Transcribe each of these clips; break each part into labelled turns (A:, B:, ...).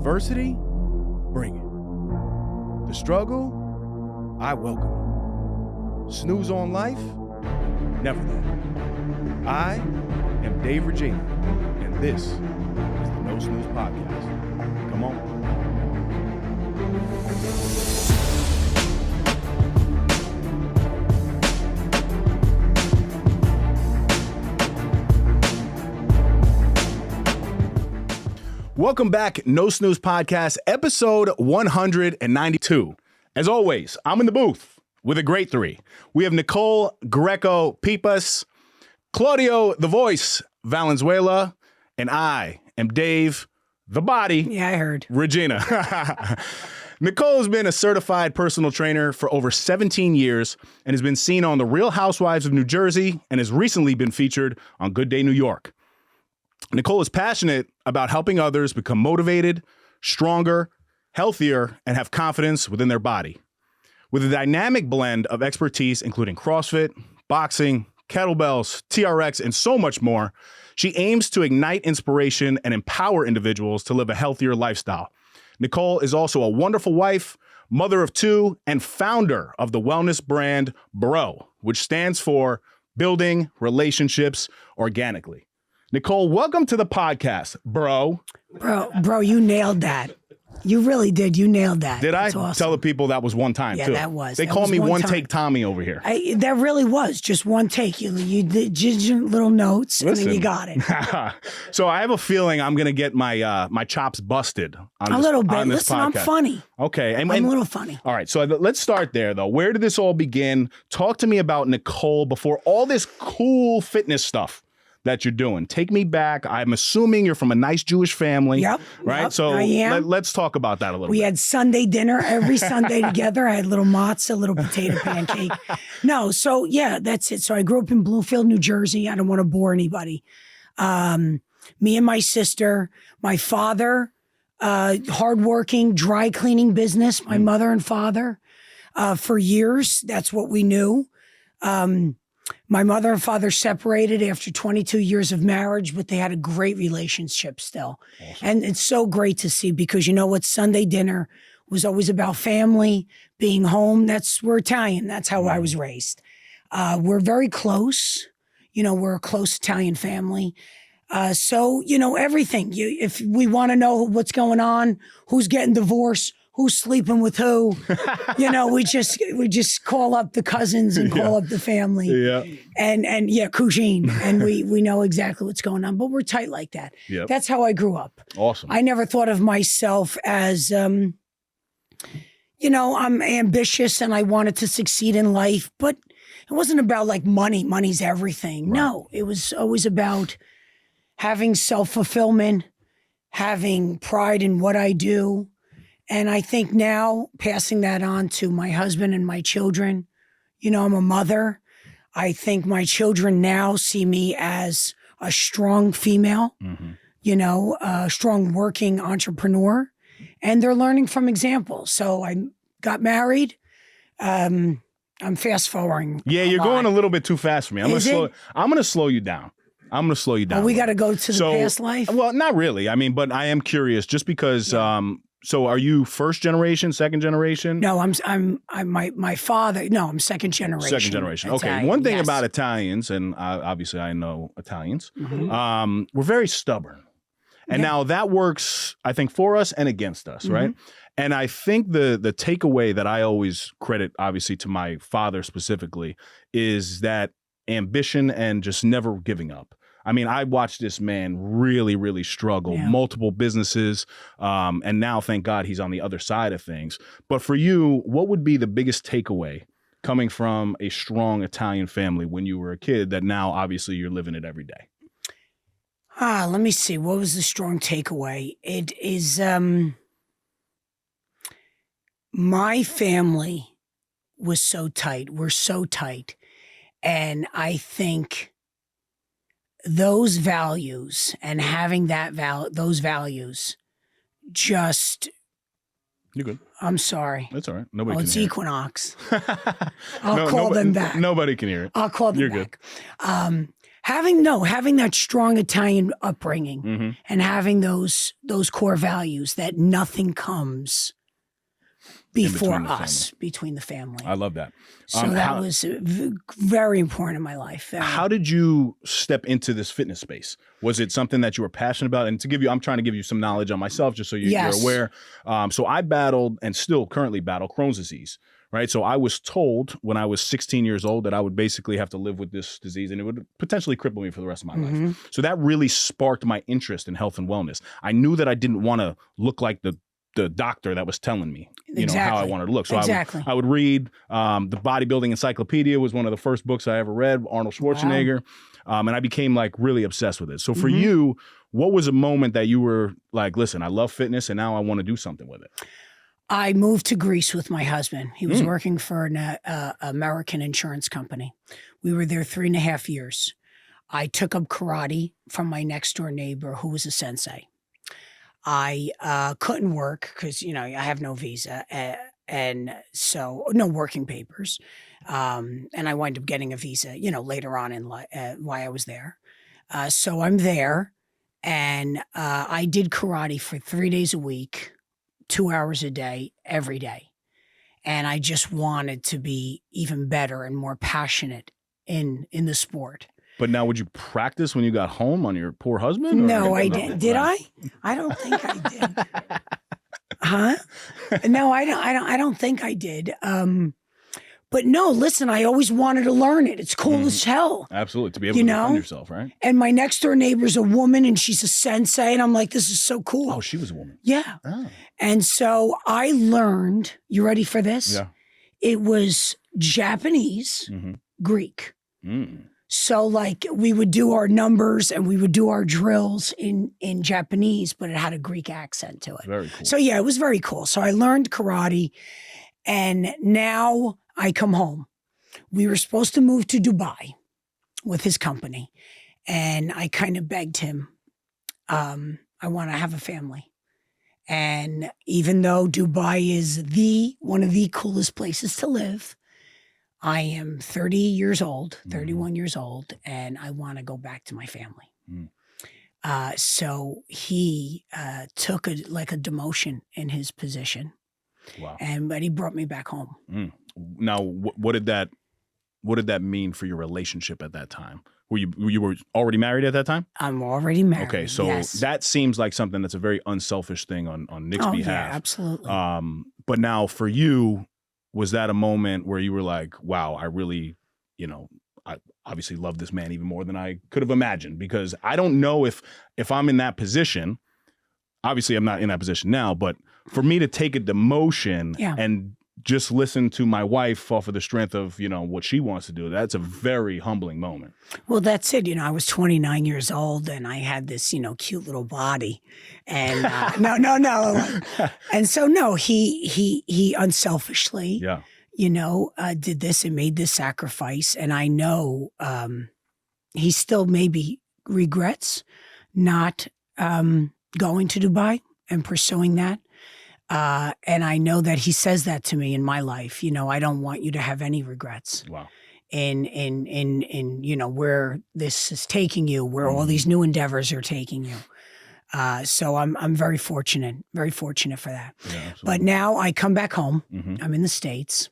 A: adversity, bring it. The struggle, I welcome it. Snooze on life, never that. I am Dave Regina, and this is the No Snooze Podcast. Come on. Welcome back, No Snooze Podcast, episode 192. As always, I'm in the booth with a great three. We have Nicole Greco Peepas, Claudio the Voice Valenzuela, and I am Dave the Body.
B: Yeah, I heard.
A: Regina. Nicole has been a certified personal trainer for over 17 years and has been seen on The Real Housewives of New Jersey and has recently been featured on Good Day New York. Nicole is passionate about helping others become motivated, stronger, healthier, and have confidence within their body. With a dynamic blend of expertise, including CrossFit, boxing, kettlebells, TRX, and so much more, she aims to ignite inspiration and empower individuals to live a healthier lifestyle. Nicole is also a wonderful wife, mother of two, and founder of the wellness brand RHONJ, which stands for Building Relationships Organically. Nicole, welcome to the podcast, bro.
B: Bro, you nailed that. You really did. You nailed that.
A: Did
B: That's
A: I
B: awesome.
A: tell the people that was one time,
B: yeah,
A: too?
B: Yeah, that was.
A: They call me one take Tommy over here.
B: That really was just one take. You did your little notes, and then you got it.
A: So I have a feeling I'm going to get my my chops busted on
B: a
A: this,
B: little bit.
A: on this
B: Listen,
A: podcast.
B: I'm funny.
A: Okay.
B: I'm a little funny.
A: All right. So let's start there, though. Where did this all begin? Talk to me about Nicole before all this cool fitness stuff that you're doing. Take me back. I'm assuming you're from a nice Jewish family.
B: Yep.
A: Right?
B: Yep,
A: So
B: I am.
A: Let's talk about that a little bit.
B: We had Sunday dinner every Sunday together. I had little matzah, little potato pancake. No, so yeah, that's it. So I grew up in Bloomfield, New Jersey. I don't want to bore anybody. Me and my sister, my father, hardworking, dry cleaning business, my mother and father, for years. That's what we knew. My mother and father separated after 22 years of marriage, but they had a great relationship still. Awesome. And it's so great to see because you know what? Sunday dinner was always about family, being home. We're Italian. That's how I was raised. We're very close. You know, we're a close Italian family. So, you know, everything. If we want to know what's going on, who's getting divorced, who's sleeping with who, you know, we just call up the cousins and call up the family.
A: Yeah.
B: And yeah, cousine. And we know exactly what's going on, but we're tight like that.
A: Yep.
B: That's how I grew up.
A: Awesome.
B: I never thought of myself as, you know, I'm ambitious and I wanted to succeed in life, but it wasn't about like money. Money's everything. Right. No, it was always about having self-fulfillment, having pride in what I do. And I think now passing that on to my husband and my children, you know, I'm a mother. I think my children now see me as a strong female, you know, a strong working entrepreneur, and they're learning from examples. So I got married. I'm fast forwarding.
A: Yeah, you're going a little bit too fast for me. I'm going to slow you down.
B: Oh, we got to go to the past life?
A: Well, not really. I mean, but I am curious just because, so are you first generation, second generation?
B: No, my father. No, I'm second generation.
A: Second generation.
B: Italian,
A: okay. One thing
B: yes.
A: about Italians, and obviously I know Italians, we're very stubborn. And now that works, I think, for us and against us, right? And I think the takeaway that I always credit, obviously, to my father specifically, is that ambition and just never giving up. I mean, I watched this man really, really struggle, multiple businesses, and now, thank God, he's on the other side of things. But for you, what would be the biggest takeaway coming from a strong Italian family when you were a kid that now, obviously, you're living it every day?
B: Let me see. What was the strong takeaway? It is my family was so tight. We're so tight. And I think those values and having those values just...
A: You're good.
B: I'm sorry.
A: That's all right. Nobody can
B: it's
A: hear
B: Equinox. I'll call them back.
A: Nobody can hear it.
B: I'll call them
A: You're
B: back.
A: Good.
B: Having that strong Italian upbringing and having those core values that nothing comes before us, between the family.
A: I love that.
B: So that was very important in my life.
A: How did you step into this fitness space? Was it something that you were passionate about? And I'm trying to give you some knowledge on myself, just so you're aware. So I battled and still currently battle Crohn's disease. Right. So I was told when I was 16 years old that I would basically have to live with this disease and it would potentially cripple me for the rest of my life. So that really sparked my interest in health and wellness. I knew that I didn't want to look like the doctor that was telling me, how I wanted to look. So I would read the Bodybuilding Encyclopedia was one of the first books I ever read, Arnold Schwarzenegger. Wow. And I became like really obsessed with it. So for you, what was a moment that you were like, listen, I love fitness and now I want to do something with it?
B: I moved to Greece with my husband. He was working for an American insurance company. We were there 3.5 years. I took up karate from my next door neighbor who was a sensei. I couldn't work because, I have no visa and so no working papers. And I wound up getting a visa, later on in life while I was there. So I'm there and I did karate for 3 days a week. 2 hours a day, every day. And I just wanted to be even better and more passionate in the sport.
A: But now would you practice when you got home on your poor husband?
B: No, I didn't. Did I? I don't think I did. Huh? No, I don't think I did. But no, listen, I always wanted to learn it. It's cool as hell.
A: Absolutely. To be able to defend yourself, right?
B: And my next door neighbor's a woman and she's a sensei. And I'm like, this is so cool.
A: Oh, she was a woman.
B: Yeah.
A: Oh.
B: And so I learned, you ready for this?
A: Yeah.
B: It was Japanese, Greek. So like we would do our numbers and we would do our drills in Japanese, but it had a Greek accent to it.
A: Very cool.
B: So yeah, it was very cool. So I learned karate and now I come home. We were supposed to move to Dubai with his company. And I kind of begged him, I want to have a family. And even though Dubai is one of the coolest places to live, I am 30 years old, 31 years old, and I want to go back to my family. So he took a demotion in his position.
A: Wow.
B: But he brought me back home.
A: Now, what did that mean for your relationship at that time? You were already married at that time?
B: I'm already married.
A: Okay, so that seems like something that's a very unselfish thing on Nick's behalf.
B: Yeah, absolutely.
A: But now for you, was that a moment where you were like, wow, I really, I obviously love this man even more than I could have imagined? Because I don't know if I'm in that position. Obviously, I'm not in that position now, but for me to take a demotion and just listen to my wife off of the strength of, what she wants to do, that's a very humbling moment.
B: Well, that's it. I was 29 years old and I had this, cute little body. And no. And so, no, he unselfishly, did this and made this sacrifice. And I know he still maybe regrets not going to Dubai and pursuing that. And I know that he says that to me in my life. I don't want you to have any regrets.
A: Wow.
B: In where this is taking you, where all these new endeavors are taking you. So I'm very fortunate for that.
A: Yeah,
B: but now I come back home. I'm in the States.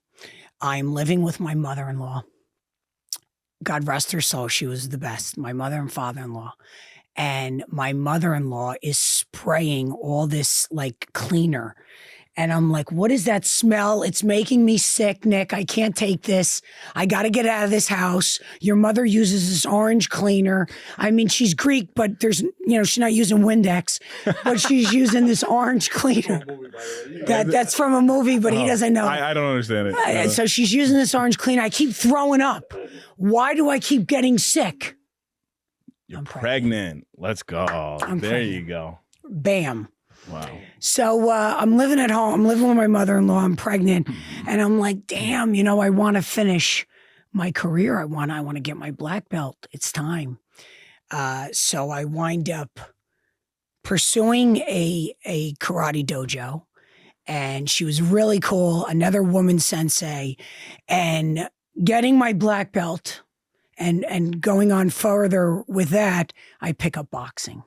B: I'm living with my mother-in-law. God rest her soul. She was the best. My mother and father-in-law. And my mother-in-law is spraying all this cleaner. And I'm like, what is that smell? It's making me sick, Nick. I can't take this. I got to get out of this house. Your mother uses this orange cleaner. I mean, she's Greek, but there's, she's not using Windex, but she's using this orange cleaner. That's from a movie, but he doesn't know.
A: I don't understand it.
B: So she's using this orange cleaner. I keep throwing up. Why do I keep getting sick?
A: You're pregnant. Let's go. There you go.
B: Bam.
A: Wow.
B: So I'm living at home. I'm living with my mother-in-law. I'm pregnant. And I'm like, damn, I want to finish my career. I want to get my black belt. It's time. So I wind up pursuing a karate dojo. And she was really cool. Another woman sensei. And getting my black belt And going on further with that, I pick up boxing.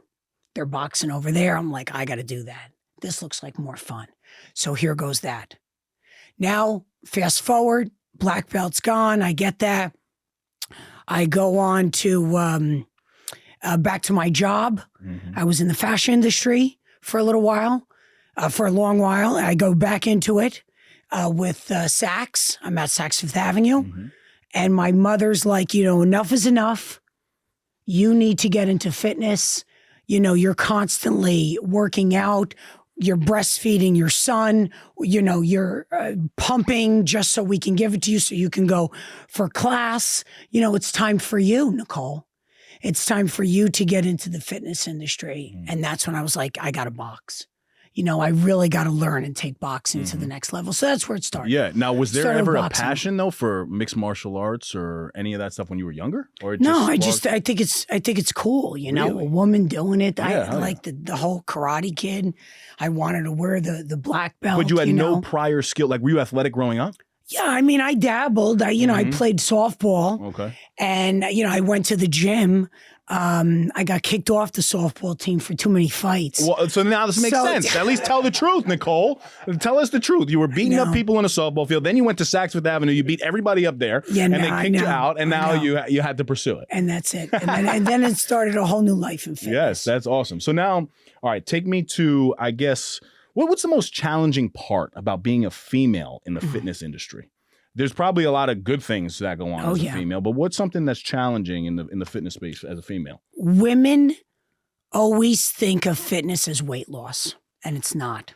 B: They're boxing over there. I'm like, I got to do that. This looks like more fun. So here goes that. Now, fast forward, black belt's gone. I get that. I go on to back to my job.
A: Mm-hmm.
B: I was in the fashion industry for a little while, for a long while. I go back into it with Saks. I'm at Saks Fifth Avenue.
A: Mm-hmm.
B: And my mother's like, enough is enough. You need to get into fitness. You're constantly working out. You're breastfeeding your son. You're pumping just so we can give it to you so you can go for class. It's time for you, Nicole. It's time for you to get into the fitness industry.
A: Mm-hmm.
B: And that's when I was like, I got to box. I really got to learn and take boxing
A: Mm-hmm.
B: to the next level. So that's where it started.
A: Yeah. Now, was there
B: Started
A: ever
B: boxing.
A: a passion though for mixed martial arts or any of that stuff when you were younger? Or it
B: No, I
A: sparked-
B: think it's cool.
A: Really?
B: A woman doing it.
A: Yeah,
B: I
A: hell
B: like the whole Karate Kid. I wanted to wear the black belt.
A: But you had no
B: know?
A: prior skill. Like, were you athletic growing up?
B: Yeah, I dabbled. I
A: Mhm.
B: played softball,
A: Okay.
B: and I went to the gym. I got kicked off the softball team for too many fights.
A: Well, so now this makes
B: So-
A: sense. At least tell the truth, Nicole. Tell us the truth. You were beating up
B: know.
A: people in a softball field. Then you went to Saks Fifth Avenue. You beat everybody up there.
B: Yeah,
A: and
B: no,
A: they
B: I
A: kicked you
B: know.
A: out. And
B: I
A: now
B: know.
A: you had to pursue it.
B: And that's it. And then it started a whole new life in fitness.
A: Yes, that's awesome. So now, all right, take me to, I guess, what's the most challenging part about being a female in the fitness industry? There's probably a lot of good things that go on as a female, but what's something that's challenging in the fitness space as a female?
B: Women always think of fitness as weight loss, and it's not.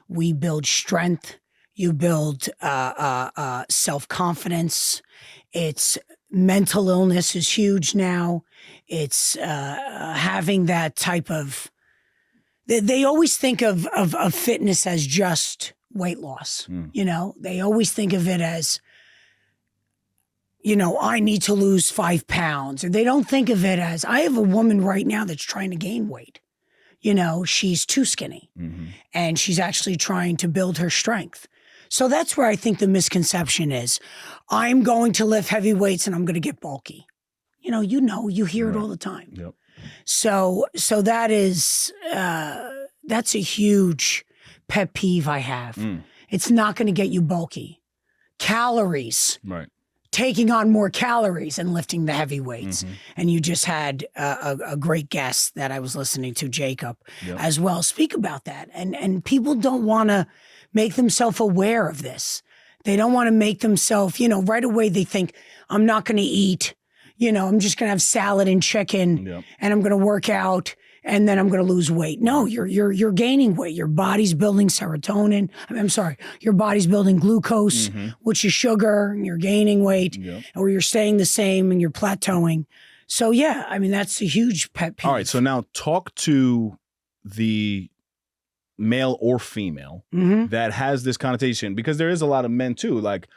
B: We build strength. You build self-confidence. It's mental illness is huge now. It's having that type of. They always think of fitness as just weight loss. They always think of it as, I need to lose 5 pounds. Or they don't think of it as, I have a woman right now that's trying to gain weight. She's too skinny and she's actually trying to build her strength. So that's where I think the misconception is. I'm going to lift heavy weights and I'm going to get bulky. You hear it all the time.
A: Yep.
B: So that is, that's a huge pet peeve I have. It's not going to get you bulky. Calories.
A: Right.
B: Taking on more calories and lifting the heavy weights. And you just had a great guest that I was listening to, Jacob, as well, speak about that. And people don't want to make themselves aware of this. They don't want to make themselves, right away they think, I'm not going to eat. I'm just going to have salad and chicken and I'm going to work out and then I'm going to lose weight. No, you're gaining weight. Your body's building serotonin. I'm sorry. Your body's building glucose, which is sugar, and you're gaining weight, or you're staying the same and you're plateauing. So yeah, that's a huge pet peeve.
A: All right. So now talk to the male or female that has this connotation, because there is a lot of men too. Like,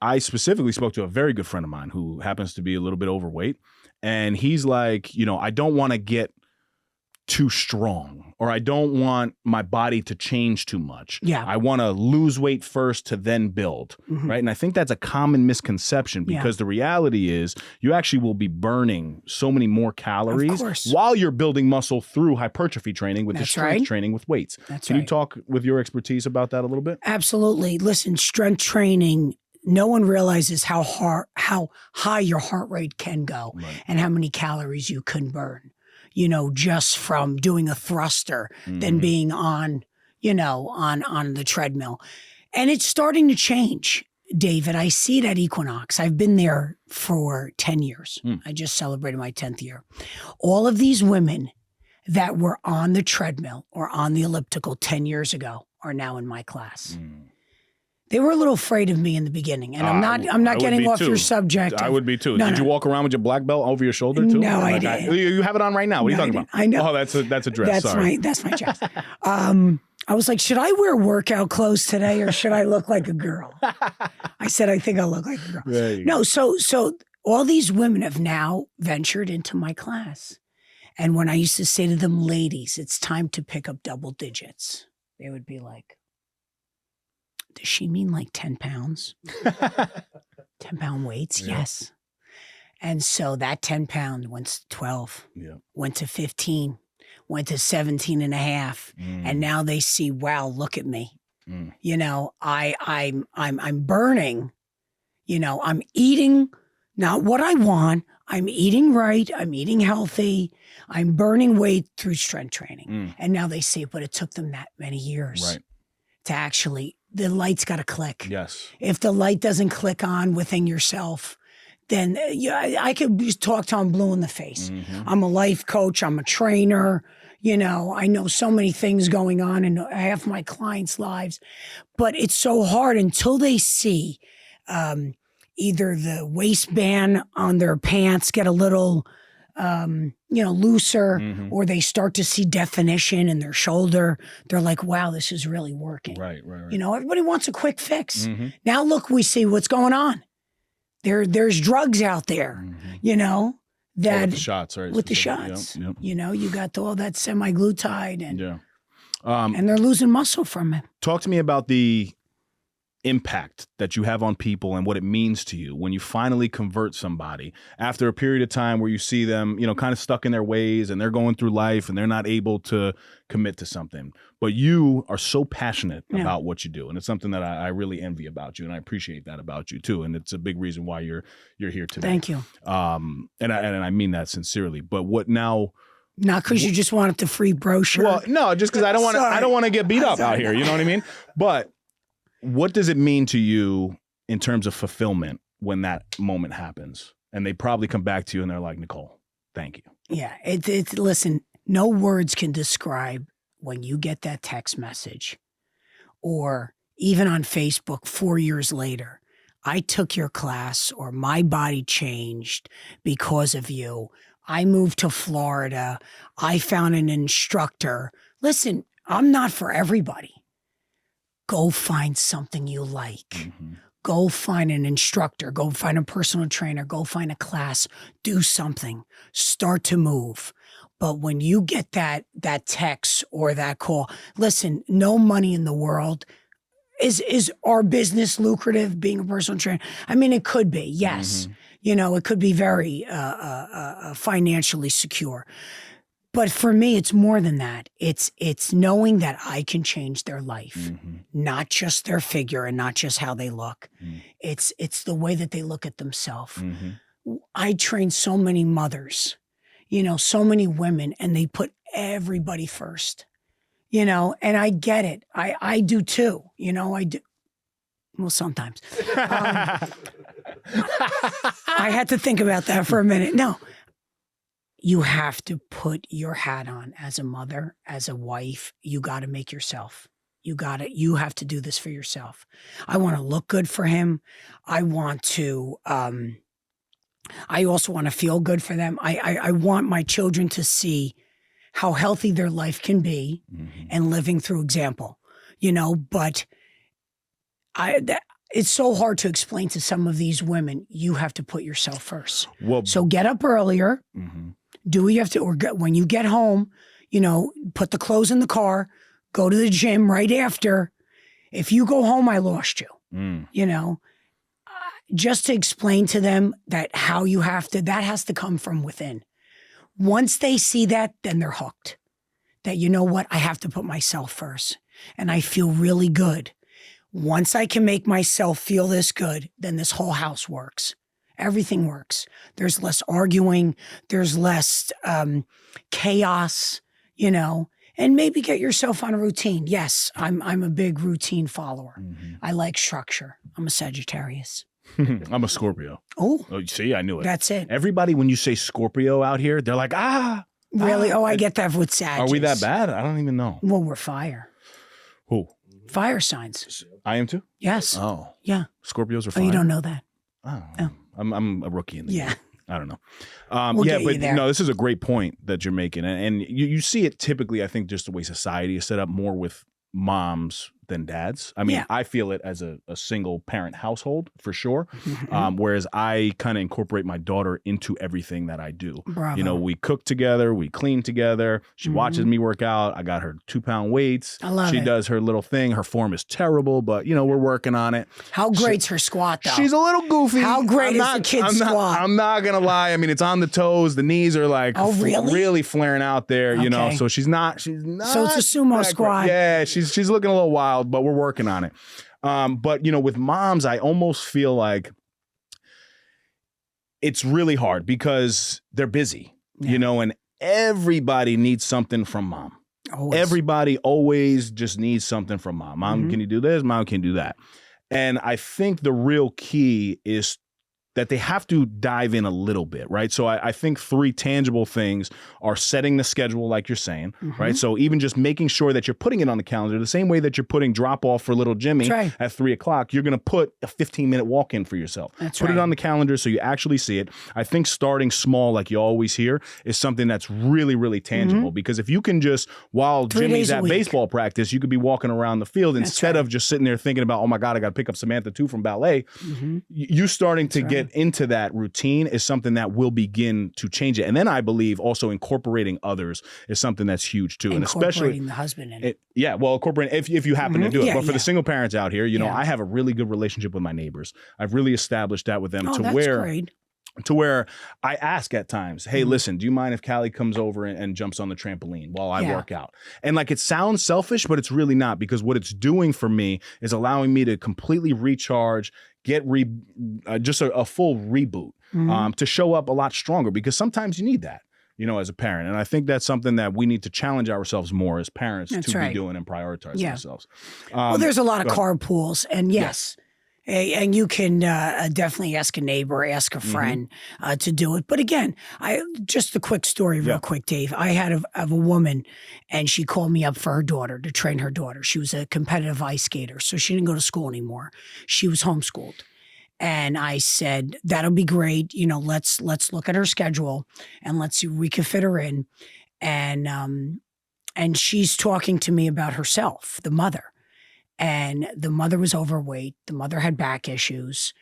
A: I specifically spoke to a very good friend of mine who happens to be a little bit overweight. And he's like, I don't want to get too strong, or I don't want my body to change too much.
B: Yeah.
A: I want to lose weight first to then build. Right. And I think that's a common misconception, because the reality is you actually will be burning so many more calories while you're building muscle through hypertrophy training with the strength training with weights. Can you talk with your expertise about that a little bit?
B: Absolutely. Listen, strength training, no one realizes how high your heart rate can go and how many calories you can burn. Just from doing a thruster than being on, on the treadmill. And it's starting to change, David. I see it at Equinox. I've been there for 10 years. I just celebrated my 10th year. All of these women that were on the treadmill or on the elliptical 10 years ago are now in my class. They were a little afraid of me in the beginning, and I'm not getting off your subject.
A: I would be too. Did you walk around with your black belt over your shoulder too?
B: No, I didn't.
A: You have it on right now. What are you talking about?
B: I know.
A: Oh, that's a dress. Sorry.
B: That's my chest. I was like, should I wear workout clothes today or should I look like a girl? I said, I think I'll look like a girl.
A: There you
B: go. So all these women have now ventured into my class, and when I used to say to them, ladies, it's time to pick up double digits, they would be like, does she mean like 10 pounds? 10-pound weights? Yes. And so that 10 pound went to 12, went to 15, went to 17 and a half. And now they see, wow, look at me. You know, I'm burning, you know, I'm eating not what I want. I'm eating right. I'm eating healthy. I'm burning weight through strength training. And now they see it, but it took them that many years to actually, the light's got to click.
A: Yes.
B: If the light doesn't click on within yourself, then I could just talk till I'm blue in the face. I'm a life coach. I'm a trainer. You know, I know so many things going on in half my clients' lives, but it's so hard until they see either the waistband on their pants get a little, you know, looser, or they start to see definition in their shoulder. They're like, wow, this is really working.
A: Right.
B: You know, everybody wants a quick fix. Now look, we see what's going on. There's drugs out there, you know. That
A: with the shots, right?
B: With the shots, you know, you got all that semaglutide, and they're losing muscle from it.
A: Talk to me about the impact that you have on people and what it means to you when you finally convert somebody after a period of time where you see them, you know, kind of stuck in their ways and they're going through life and they're not able to commit to something. But you are so passionate about what you do. And it's something that I really envy about you. And I appreciate that about you too. And it's a big reason why you're here today.
B: Thank you.
A: And I mean that sincerely. But what now?
B: Not because you just wanted the free brochure.
A: Well, no, just because I don't want to get beat up out here. You know what I mean? But what does it mean to you in terms of fulfillment when that moment happens? And they probably come back to you and they're like, Nicole, thank you.
B: Yeah. Listen, no words can describe when you get that text message, or even on Facebook 4 years later, I took your class, or my body changed because of you. I moved to Florida. I found an instructor. Listen, I'm not for everybody. Go find something you like. Go find an instructor. Go find a personal trainer. Go find a class. Do something. Start to move. But when you get that text or that call, listen, no money in the world. Is our business lucrative, being a personal trainer? I mean, it could be, yes. You know, it could be very financially secure. But for me, it's more than that. It's knowing that I can change their life, not just their figure and not just how they look. It's the way that they look at themselves. I train so many mothers, you know, so many women, and they put everybody first, you know, and I get it. I do too. You know, I do. Well, sometimes. I had to think about that for a minute. No. You have to put your hat on as a mother, as a wife. You got to make yourself. You have to do this for yourself. I want to look good for him. I want to, I also want to feel good for them. I want my children to see how healthy their life can be and living through example, you know, but it's so hard to explain to some of these women, you have to put yourself first. Well, so get up earlier. Do what you have to, or when you get home, you know, put the clothes in the car, go to the gym right after. If you go home, I lost you, you know, just to explain to them that how you have to, that has to come from within. Once they see that, then they're hooked. That, you know what, I have to put myself first. And I feel really good. Once I can make myself feel this good, then this whole house works. Everything works. There's less arguing. There's less chaos, you know, and maybe get yourself on a routine. Yes, I'm a big routine follower. I like structure. I'm a Sagittarius.
A: I'm a Scorpio.
B: Oh,
A: see, I knew it.
B: That's it.
A: Everybody, when you say Scorpio out here, they're like,
B: really? I get that with Sag.
A: Are we that bad? I don't even know.
B: Well, we're fire.
A: Who?
B: Fire signs.
A: I am too?
B: Yes.
A: Oh.
B: Yeah.
A: Scorpios are fire.
B: Oh, you don't know that?
A: Oh. I'm a rookie in the game. I don't know.
B: We'll get you there.
A: No, this is a great point that you're making. And you see it typically, I think, just the way society is set up, more with moms than dads. I mean, I feel it as a single parent household for sure. Whereas I kind of incorporate my daughter into everything that I do.
B: Bravo.
A: You know, we cook together, we clean together. She watches me work out. I got her 2-pound weights.
B: I love
A: She
B: it.
A: does her little thing. Her form is terrible, but you know, we're working on it.
B: How great's her squat though?
A: She's a little goofy.
B: How great is the kid's squat?
A: I'm not gonna lie. I mean, it's on the toes. The knees are like really flaring out there. You know, so she's not. So
B: it's a sumo squat.
A: Yeah, she's looking a little wild, but we're working on it. But you know, with moms, I almost feel like it's really hard because they're busy. You know, and everybody needs something from mom. Always. Everybody always just needs something from mom. Mom, can you do this? Mom, can you do that? And I think the real key is that they have to dive in a little bit, right? So I think 3 tangible things are setting the schedule, like you're saying, right? So even just making sure that you're putting it on the calendar, the same way that you're putting drop off for little Jimmy at 3 o'clock, you're going to put a 15-minute walk in for yourself. Put it on the calendar so you actually see it. I think starting small, like you always hear, is something that's really, really tangible because if you can just, while Jimmy's at baseball practice, you could be walking around the field instead of just sitting there thinking about, oh my God, I got to pick up Samantha 2 from ballet. You starting to get into that routine is something that will begin to change it. And then I believe also incorporating others is something that's huge too. And especially
B: the husband in it.
A: Well, incorporating if you happen to do it. But for the single parents out here, you know, I have a really good relationship with my neighbors. I've really established that with them to where I ask at times, hey, listen, do you mind if Callie comes over and jumps on the trampoline while I work out? And like, it sounds selfish, but it's really not, because what it's doing for me is allowing me to completely recharge, get just a full reboot, to show up a lot stronger, because sometimes you need that, you know, as a parent. And I think that's something that we need to challenge ourselves more as parents to be doing and prioritizing ourselves.
B: Well, there's a lot of carpools, and and you can definitely ask a neighbor, ask a friend to do it. But again, just a quick story real quick, Dave. I had a woman, and she called me up for her daughter, to train her daughter. She was a competitive ice skater, so she didn't go to school anymore. She was homeschooled. And I said, that'll be great. You know, let's look at her schedule and let's see if we can fit her in. And she's talking to me about herself, the mother. And the mother was overweight. The mother had back issues.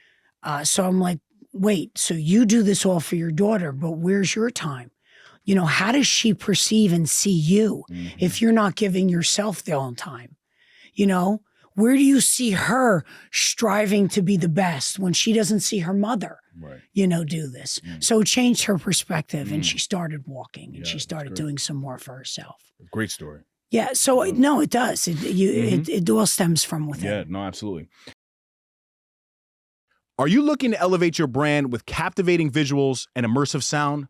B: So I'm like, wait, so you do this all for your daughter, but where's your time? You know, how does she perceive and see you if you're not giving yourself the own time? You know, where do you see her striving to be the best when she doesn't see her mother, you know, do this? So it changed her perspective, and she started walking, and she started doing some more for herself.
A: Great story.
B: Yeah, so no, it does. It all stems from within.
A: Yeah, no, absolutely. Are you looking to elevate your brand with captivating visuals and immersive sound?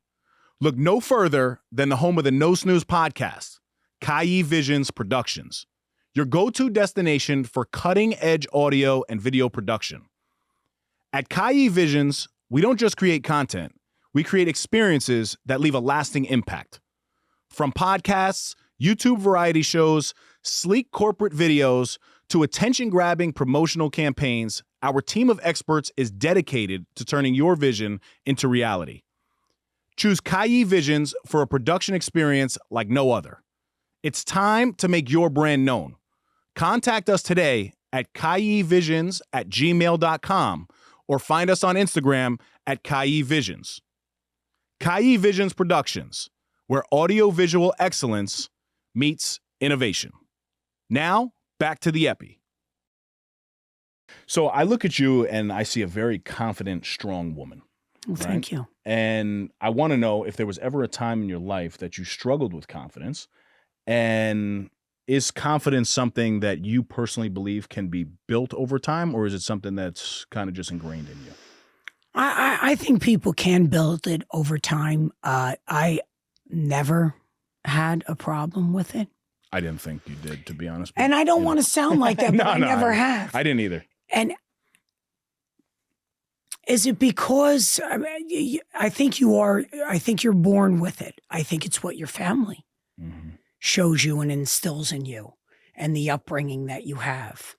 A: Look no further than the home of the No Snooze podcast, Kai Visions Productions, your go-to destination for cutting-edge audio and video production. At Kai Visions, we don't just create content, we create experiences that leave a lasting impact. From podcasts, YouTube variety shows, sleek corporate videos, to attention-grabbing promotional campaigns, our team of experts is dedicated to turning your vision into reality. Choose Kai Visions for a production experience like no other. It's time to make your brand known. Contact us today at kaivisions@gmail.com or find us on Instagram at Kai Visions. Kai Visions Productions, where audio-visual excellence meets innovation. Now, back to the epi. So I look at you and I see a very confident, strong woman.
B: Well, thank you.
A: And I want to know if there was ever a time in your life that you struggled with confidence, and is confidence something that you personally believe can be built over time, or is it something that's kind of just ingrained in you?
B: I think people can build it over time. I never had a problem with it.
A: I didn't think you did, to be honest.
B: And I don't want to sound like that, but I never have.
A: I didn't either.
B: And is it because I think you're born with it. I think it's what your family shows you and instills in you, and the upbringing that you have.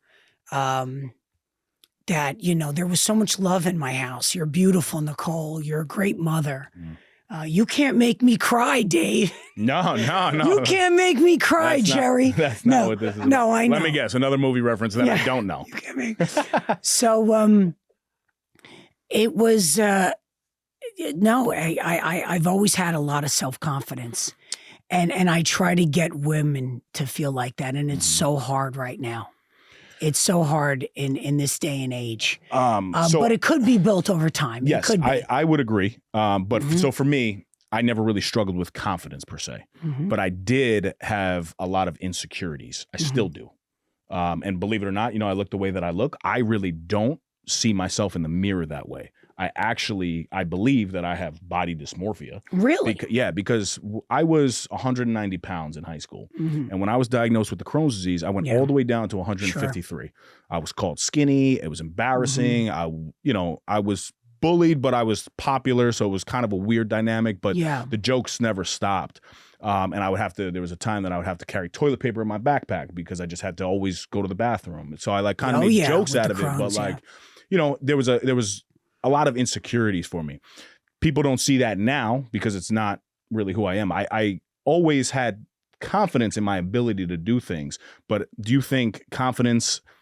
B: That, you know, there was so much love in my house. You're beautiful, Nicole. You're a great mother. You can't make me cry, Dave.
A: No.
B: You can't make me cry, Jerry.
A: That's not what this is.
B: No, I know.
A: Let me guess. Another movie reference that I don't know.
B: You can't make... So it was... No, I've always had a lot of self-confidence. And I try to get women to feel like that. And it's so hard right now. It's so hard in this day and age. But it could be built over time.
A: Yes,
B: it could be.
A: I would agree. But so for me, I never really struggled with confidence per se. But I did have a lot of insecurities. I still do. And believe it or not, I look the way that I look. I really don't see myself in the mirror that way. I believe that I have body dysmorphia.
B: Really?
A: Because I was 190 pounds in high school. And when I was diagnosed with the Crohn's disease, I went all the way down to 153. Sure. I was called skinny. It was embarrassing. I was bullied, but I was popular. So it was kind of a weird dynamic, but the jokes never stopped. And there was a time that I would have to carry toilet paper in my backpack because I just had to always go to the bathroom. So I kind of made jokes out of it, but there was a lot of insecurities for me. People don't see that now because it's not really who I am. I always had confidence in my ability to do things, but do you think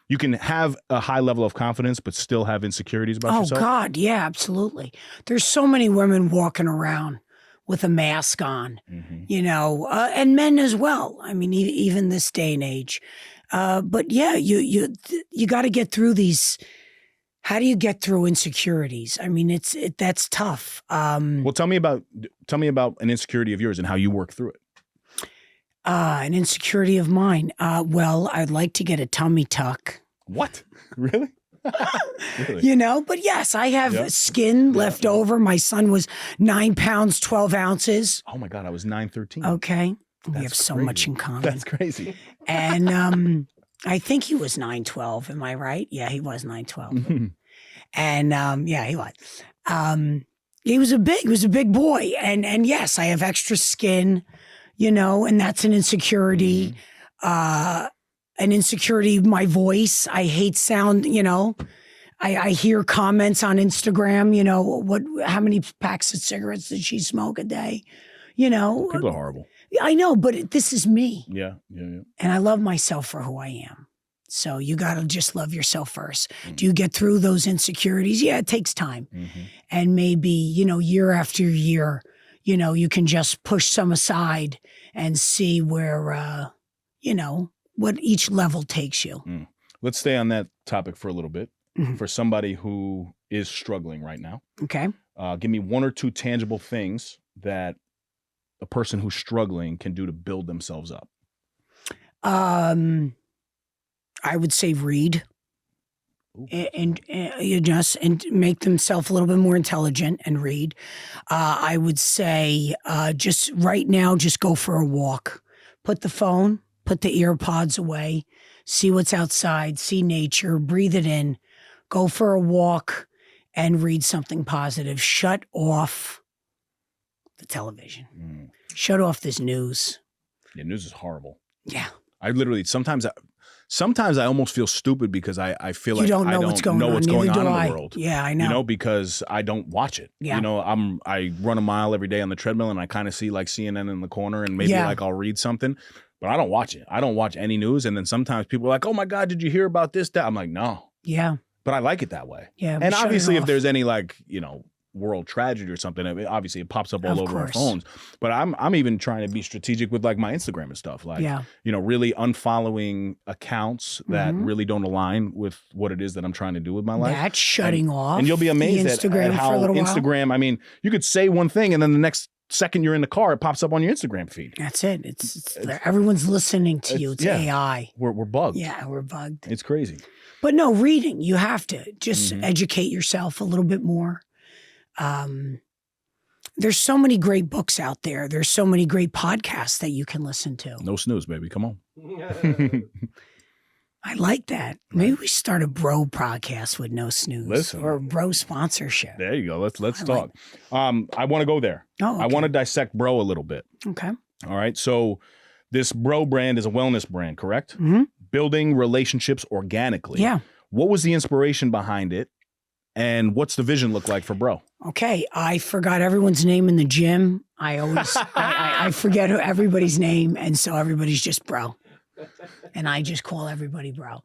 A: you can have a high level of confidence but still have insecurities about yourself? Oh
B: God, yeah, absolutely. There's so many women walking around with a mask on, and men as well. I mean, even this day and age. But yeah, you got to get through these. How do you get through insecurities? I mean, that's tough.
A: Well, tell me about an insecurity of yours and how you work through it.
B: An insecurity of mine. Well, I'd like to get a tummy tuck.
A: What? Really?
B: Really? But yes, I have skin left over. My son was 9 pounds, 12 ounces.
A: Oh my God, I was 9'13".
B: Okay. We have so much in common.
A: That's crazy.
B: And I think he was 9'12". Am I right? Yeah, he was 9'12". And he was. He was a big boy. And yes, I have extra skin, and that's an insecurity. An insecurity of my voice. I hate sound, I hear comments on Instagram, how many packs of cigarettes did she smoke a day?
A: People are horrible.
B: I know, but this is me.
A: Yeah.
B: And I love myself for who I am. So you got to just love yourself first. Do you get through those insecurities? Yeah, it takes time. And maybe, year after year, you can just push some aside and see where, what each level takes you.
A: Let's stay on that topic for a little bit. For somebody who is struggling right now. Okay. Give me one or two tangible things that a person who's struggling can do to build themselves up.
B: I would say read and make themselves a little bit more intelligent and read. I would say just right now, just go for a walk. Put the ear pods away, see what's outside, see nature, breathe it in, go for a walk and read something positive. Shut off the television. Shut off this news.
A: Yeah, news is horrible.
B: Yeah.
A: I literally, sometimes I almost feel stupid because I feel like
B: I don't know what's going on in
A: the world.
B: Yeah, I know.
A: Because I don't watch it. Yeah. I run a mile every day on the treadmill and I kind of see like CNN in the corner and maybe like I'll read something, but I don't watch it. I don't watch any news. And then sometimes people are like, oh my God, did you hear about this, that? I'm like, no.
B: Yeah.
A: But I like it that way.
B: Yeah.
A: And obviously if there's any world tragedy or something, obviously it pops up all over our phones. But I'm even trying to be strategic with like my Instagram and stuff. Like, really unfollowing accounts that really don't align with what it is that I'm trying to do with my life.
B: That's shutting off.
A: And you'll be amazed at how Instagram, I mean, you could say one thing and then the next second you're in the car, it pops up on your Instagram feed.
B: That's it. It's everyone's listening to you. It's AI.
A: We're bugged.
B: Yeah, we're bugged.
A: It's crazy.
B: But no, reading, you have to just educate yourself a little bit more. There's so many great books out there. There's so many great podcasts that you can listen to.
A: No snooze, baby. Come on.
B: I like that. Maybe we start a bro podcast with no snooze. Or a bro sponsorship.
A: There you go. Let's talk. I want to go there.
B: Oh, okay.
A: I want to dissect bro a little bit.
B: Okay.
A: All right. So this bro brand is a wellness brand, correct?
B: Mm-hmm.
A: Building relationships organically.
B: Yeah.
A: What was the inspiration behind it? And what's the vision look like for bro?
B: Okay, I forgot everyone's name in the gym. I always I forget everybody's name, and so everybody's just bro, and I just call everybody bro.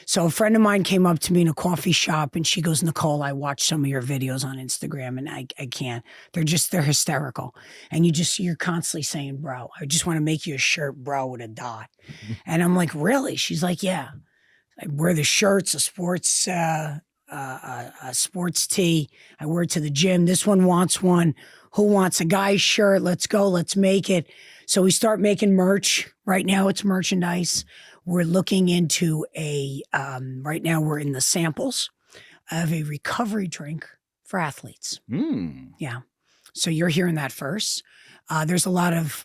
B: So a friend of mine came up to me in a coffee shop, and she goes, "Nicole, I watched some of your videos on Instagram, and I can't. They're hysterical, and you're constantly saying bro. I just want to make you a shirt, bro, with a dot." And I'm like, "Really?" She's like, "Yeah." I wear the shirts, a sports tee. I wear it to the gym. This one wants one. Who wants a guy's shirt? Let's go. Let's make it. So we start making merch. Right now it's merchandise. We're looking into right now we're in the samples of a recovery drink for athletes. Yeah. So you're hearing that first. There's a lot of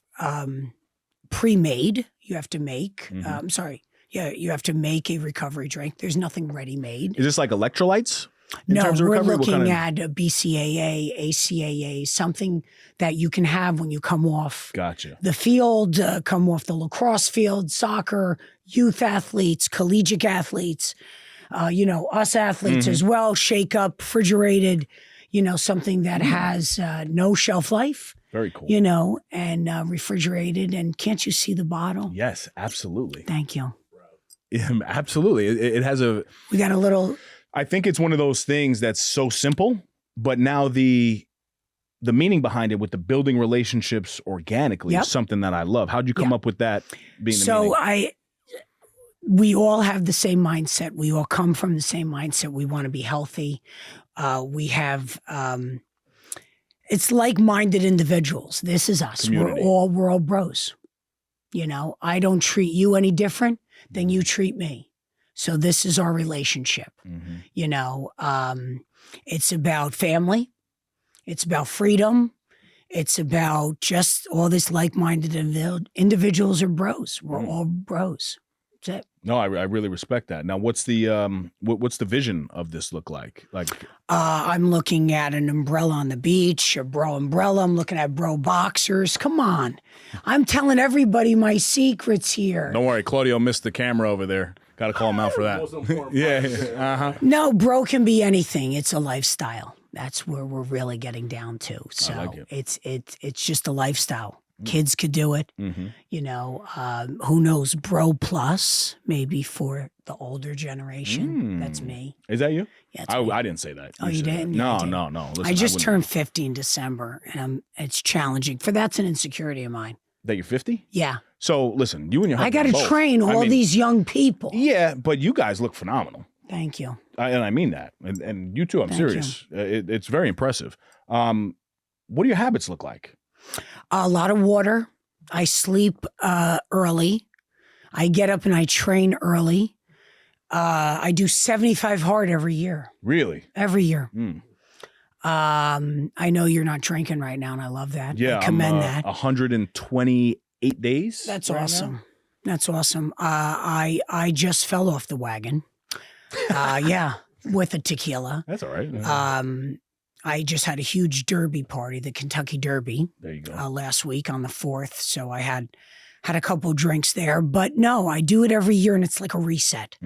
B: pre-made you have to make. Yeah, you have to make a recovery drink. There's nothing ready-made.
A: Is this like electrolytes?
B: No, we're looking at a BCAA, ACAA, something that you can have when you come off the field, come off the lacrosse field, soccer, youth athletes, collegiate athletes, us athletes as well, shake up, refrigerated, something that has no shelf life.
A: Very cool.
B: And refrigerated. And can't you see the bottle?
A: Yes, absolutely.
B: Thank you.
A: Yeah, absolutely. It has
B: we got a little.
A: I think it's one of those things that's so simple, but now the meaning behind it with the building relationships organically is something that I love. How'd you come up with that being the meaning?
B: We all have the same mindset. We all come from the same mindset. We want to be healthy. We have, it's like-minded individuals. This is us.
A: Community.
B: We're all bros. I don't treat you any different than you treat me. So this is our relationship. It's about family. It's about freedom. It's about just all this like-minded individuals are bros. We're all bros. That's it.
A: No, I really respect that. Now, what's the vision of this look like?
B: I'm looking at an umbrella on the beach, a bro umbrella. I'm looking at bro boxers. Come on. I'm telling everybody my secrets here.
A: Don't worry, Claudio missed the camera over there. Got to call him out for that. Yeah.
B: No, bro can be anything. It's a lifestyle. That's where we're really getting down to. So
A: I like it.
B: it's just a lifestyle. Kids could do it. Who knows? Bro plus, maybe for the older generation. That's me.
A: Is that you?
B: Yeah,
A: I didn't say that.
B: Oh, you didn't?
A: No. Listen,
B: I just turned 50 in December, and it's challenging. That's an insecurity of mine.
A: That you're 50?
B: Yeah.
A: So listen, you and your husband
B: I got to train all these young people.
A: Yeah, but you guys look phenomenal.
B: Thank you.
A: And I mean that. And you too, I'm serious. It's very impressive. What do your habits look like?
B: A lot of water. I sleep early. I get up and I train early. I do 75 hard every year.
A: Really?
B: Every year. I know you're not drinking right now, and I love that.
A: Yeah,
B: I commend that.
A: 128 days.
B: That's
A: right
B: awesome.
A: now?
B: That's awesome. I just fell off the wagon. With a tequila.
A: That's all right.
B: I just had a huge derby party, the Kentucky Derby.
A: There you go.
B: Last week on the 4th. So I had a couple drinks there. But no, I do it every year, and it's like a reset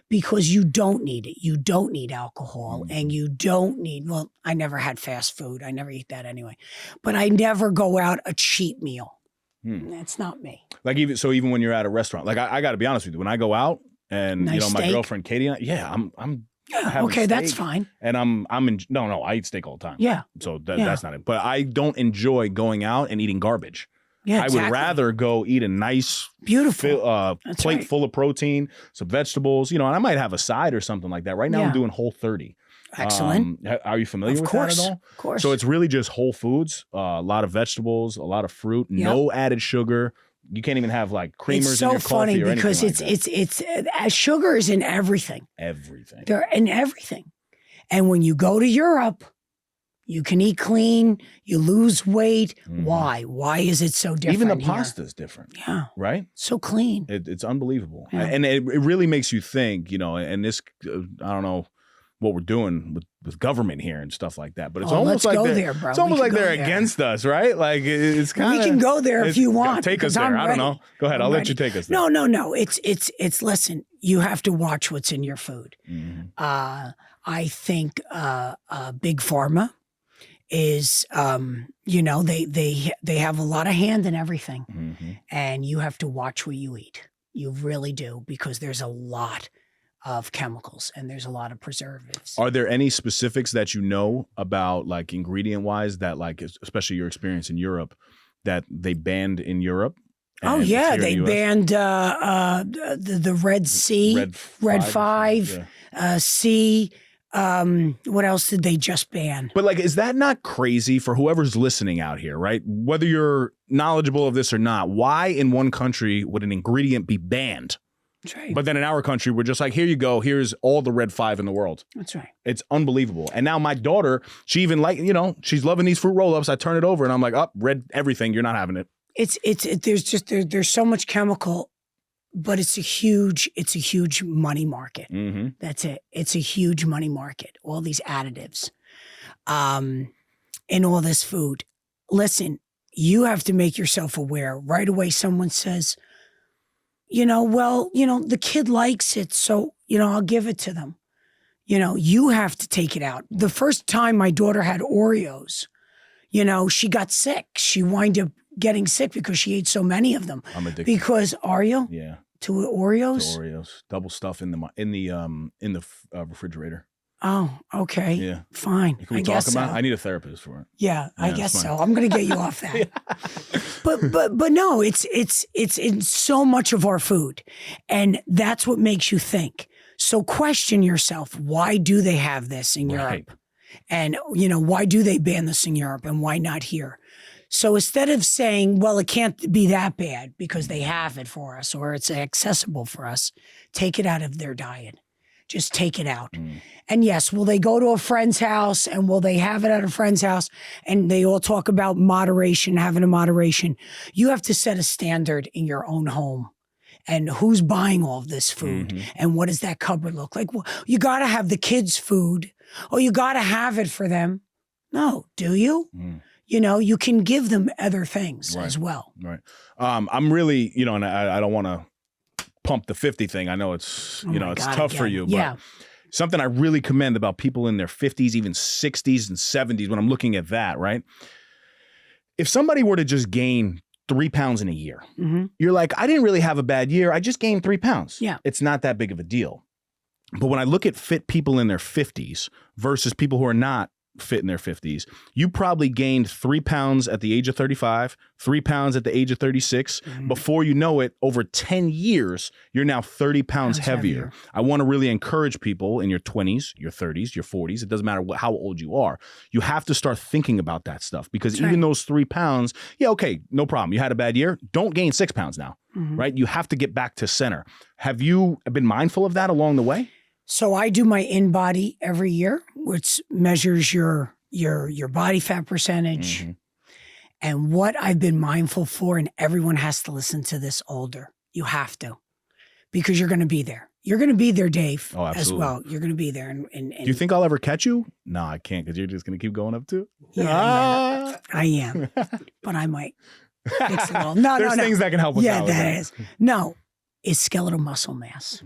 B: because you don't need it. You don't need alcohol, and you don't need, well, I never had fast food. I never eat that anyway. But I never go out a cheap meal. That's not me.
A: Like even when you're at a restaurant, like I got to be honest with you, when I go out and
B: nice
A: my
B: steak.
A: Girlfriend Katie and I'm
B: yeah, okay, that's fine.
A: And no, I eat steak all the time.
B: Yeah.
A: So that's not it. But I don't enjoy going out and eating garbage.
B: Yeah, exactly.
A: I would rather go eat a nice,
B: beautiful
A: plate full of protein, some vegetables, and I might have a side or something like that. Right now I'm doing Whole30.
B: Excellent.
A: Are you familiar with that at all?
B: Of course.
A: So it's really just whole foods, a lot of vegetables, a lot of fruit, no added sugar. You can't even have like creamers in your coffee or anything like that.
B: It's so funny because sugar is in everything.
A: Everything.
B: They're in everything. And when you go to Europe, you can eat clean, you lose weight. Why? Why is it so different?
A: Even the pasta's different.
B: Yeah.
A: Right?
B: So clean.
A: It's unbelievable.
B: Yeah.
A: And it really makes you think, and this, I don't know what we're doing with government here and stuff like that. But it's almost like it's almost like they're against us, right? Like it's kind of.
B: We can go there if you want.
A: Take us there. I don't know. Go ahead. I'll let you take us there.
B: No. It's listen, you have to watch what's in your food. I think Big Pharma is, they have a lot of hand in everything, and you have to watch what you eat. You really do, because there's a lot of chemicals and there's a lot of preservatives.
A: Are there any specifics that you know about, like ingredient wise, that like, especially your experience in Europe, that they banned in Europe?
B: Oh yeah, they banned the Red Sea, Red 5, C. What else did they just ban?
A: But like, is that not crazy for whoever's listening out here, right? Whether you're knowledgeable of this or not, why in one country would an ingredient be banned?
B: That's right.
A: But then in our country, we're just like, here you go. Here's all the Red 5 in the world.
B: That's right.
A: It's unbelievable. And now my daughter, she even she's loving these fruit roll-ups. I turn it over and I'm like, red everything. You're not having it.
B: There's so much chemical, but it's a huge money market.
A: Mm-hmm.
B: That's it. It's a huge money market. All these additives, in all this food. Listen, you have to make yourself aware. Right away, someone says, the kid likes it, so, I'll give it to them. You have to take it out. The first time my daughter had Oreos, she got sick. She wound up getting sick because she ate so many of them.
A: I'm addicted.
B: Because, are you?
A: Yeah.
B: To Oreos?
A: To Oreos. Double stuff in the refrigerator.
B: Oh, okay.
A: Yeah.
B: Fine.
A: Can we talk about it? I need a therapist for it.
B: Yeah, I guess so. I'm going to get you off that. Yeah. But no, it's in so much of our food, and that's what makes you think. So question yourself, why do they have this in Europe? And, why do they ban this in Europe and why not here? So instead of saying, well, it can't be that bad because they have it for us or it's accessible for us, take it out of their diet. Just take it out. And yes, will they go to a friend's house and will they have it at a friend's house? And they all talk about moderation, having a moderation. You have to set a standard in your own home. And who's buying all of this food? And what does that cupboard look like? Well, you got to have the kids' food or you got to have it for them. No, do you? You can give them other things as well.
A: Right. I'm really, and I don't want to pump the 50 thing. I know it's, it's tough for you, but something I really commend about people in their 50s, even 60s and 70s, when I'm looking at that, right? If somebody were to just gain 3 pounds in a year, you're like, I didn't really have a bad year. I just gained 3 pounds.
B: Yeah.
A: It's not that big of a deal. But when I look at fit people in their 50s versus people who are not fit in their 50s, you probably gained 3 pounds at the age of 35, 3 pounds at the age of 36. Before you know it, over 10 years, you're now 30 pounds heavier. I want to really encourage people in your 20s, your 30s, your 40s. It doesn't matter how old you are. You have to start thinking about that stuff because even those 3 pounds, okay, no problem. You had a bad year. Don't gain 6 pounds now, right? You have to get back to center. Have you been mindful of that along the way?
B: So I do my InBody every year, which measures your body fat percentage. And what I've been mindful for, and everyone has to listen to this older, you have to, because you're going to be there. You're going to be there, Dave, as well. You're going to be there. And
A: do you think I'll ever catch you? No, I can't, because you're just going to keep going up too.
B: Yeah, I am. But I might fix it all. No,
A: There's things that can help us out.
B: Yeah, that is. No, it's skeletal muscle mass.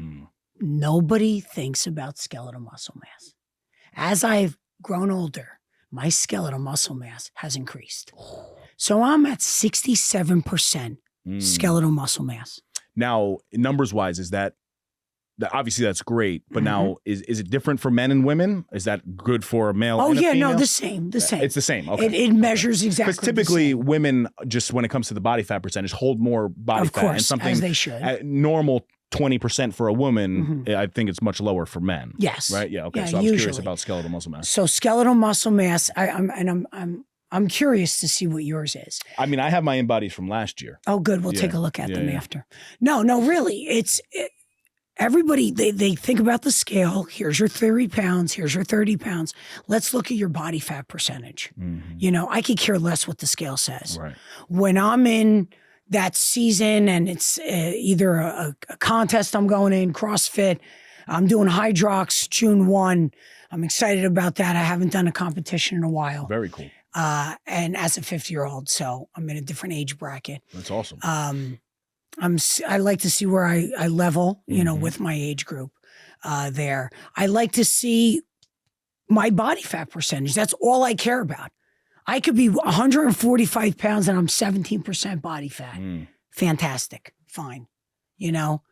B: Nobody thinks about skeletal muscle mass. As I've grown older, my skeletal muscle mass has increased. So I'm at 67% skeletal muscle mass.
A: Now, numbers wise, is that obviously that's great, but now is it different for men and women? Is that good for a male and a female?
B: No, the same.
A: It's the same. Okay.
B: It measures exactly.
A: Because typically women, just when it comes to the body fat percentage, hold more body fat.
B: Of course,
A: and something
B: as they should.
A: Normal 20% for a woman, I think it's much lower for men.
B: Yes.
A: Right? Yeah. Okay.
B: Yeah,
A: so I was curious
B: usually.
A: about skeletal muscle mass.
B: So skeletal muscle mass, I'm curious to see what yours is.
A: I mean, I have my InBodies from last year.
B: Oh, good. We'll take a look at them after. No, really. Everybody, they think about the scale. Here's your 30 pounds. Here's your 30 pounds. Let's look at your body fat percentage. I could care less what the scale says.
A: Right.
B: When I'm in that season and it's either a contest I'm going in, CrossFit, I'm doing Hydrox June 1. I'm excited about that. I haven't done a competition in a while.
A: Very cool.
B: And as a 50-year-old, so I'm in a different age bracket.
A: That's awesome.
B: I like to see where I level, with my age group there. I like to see my body fat percentage. That's all I care about. I could be 145 pounds and I'm 17% body fat. Fantastic. Fine. You know,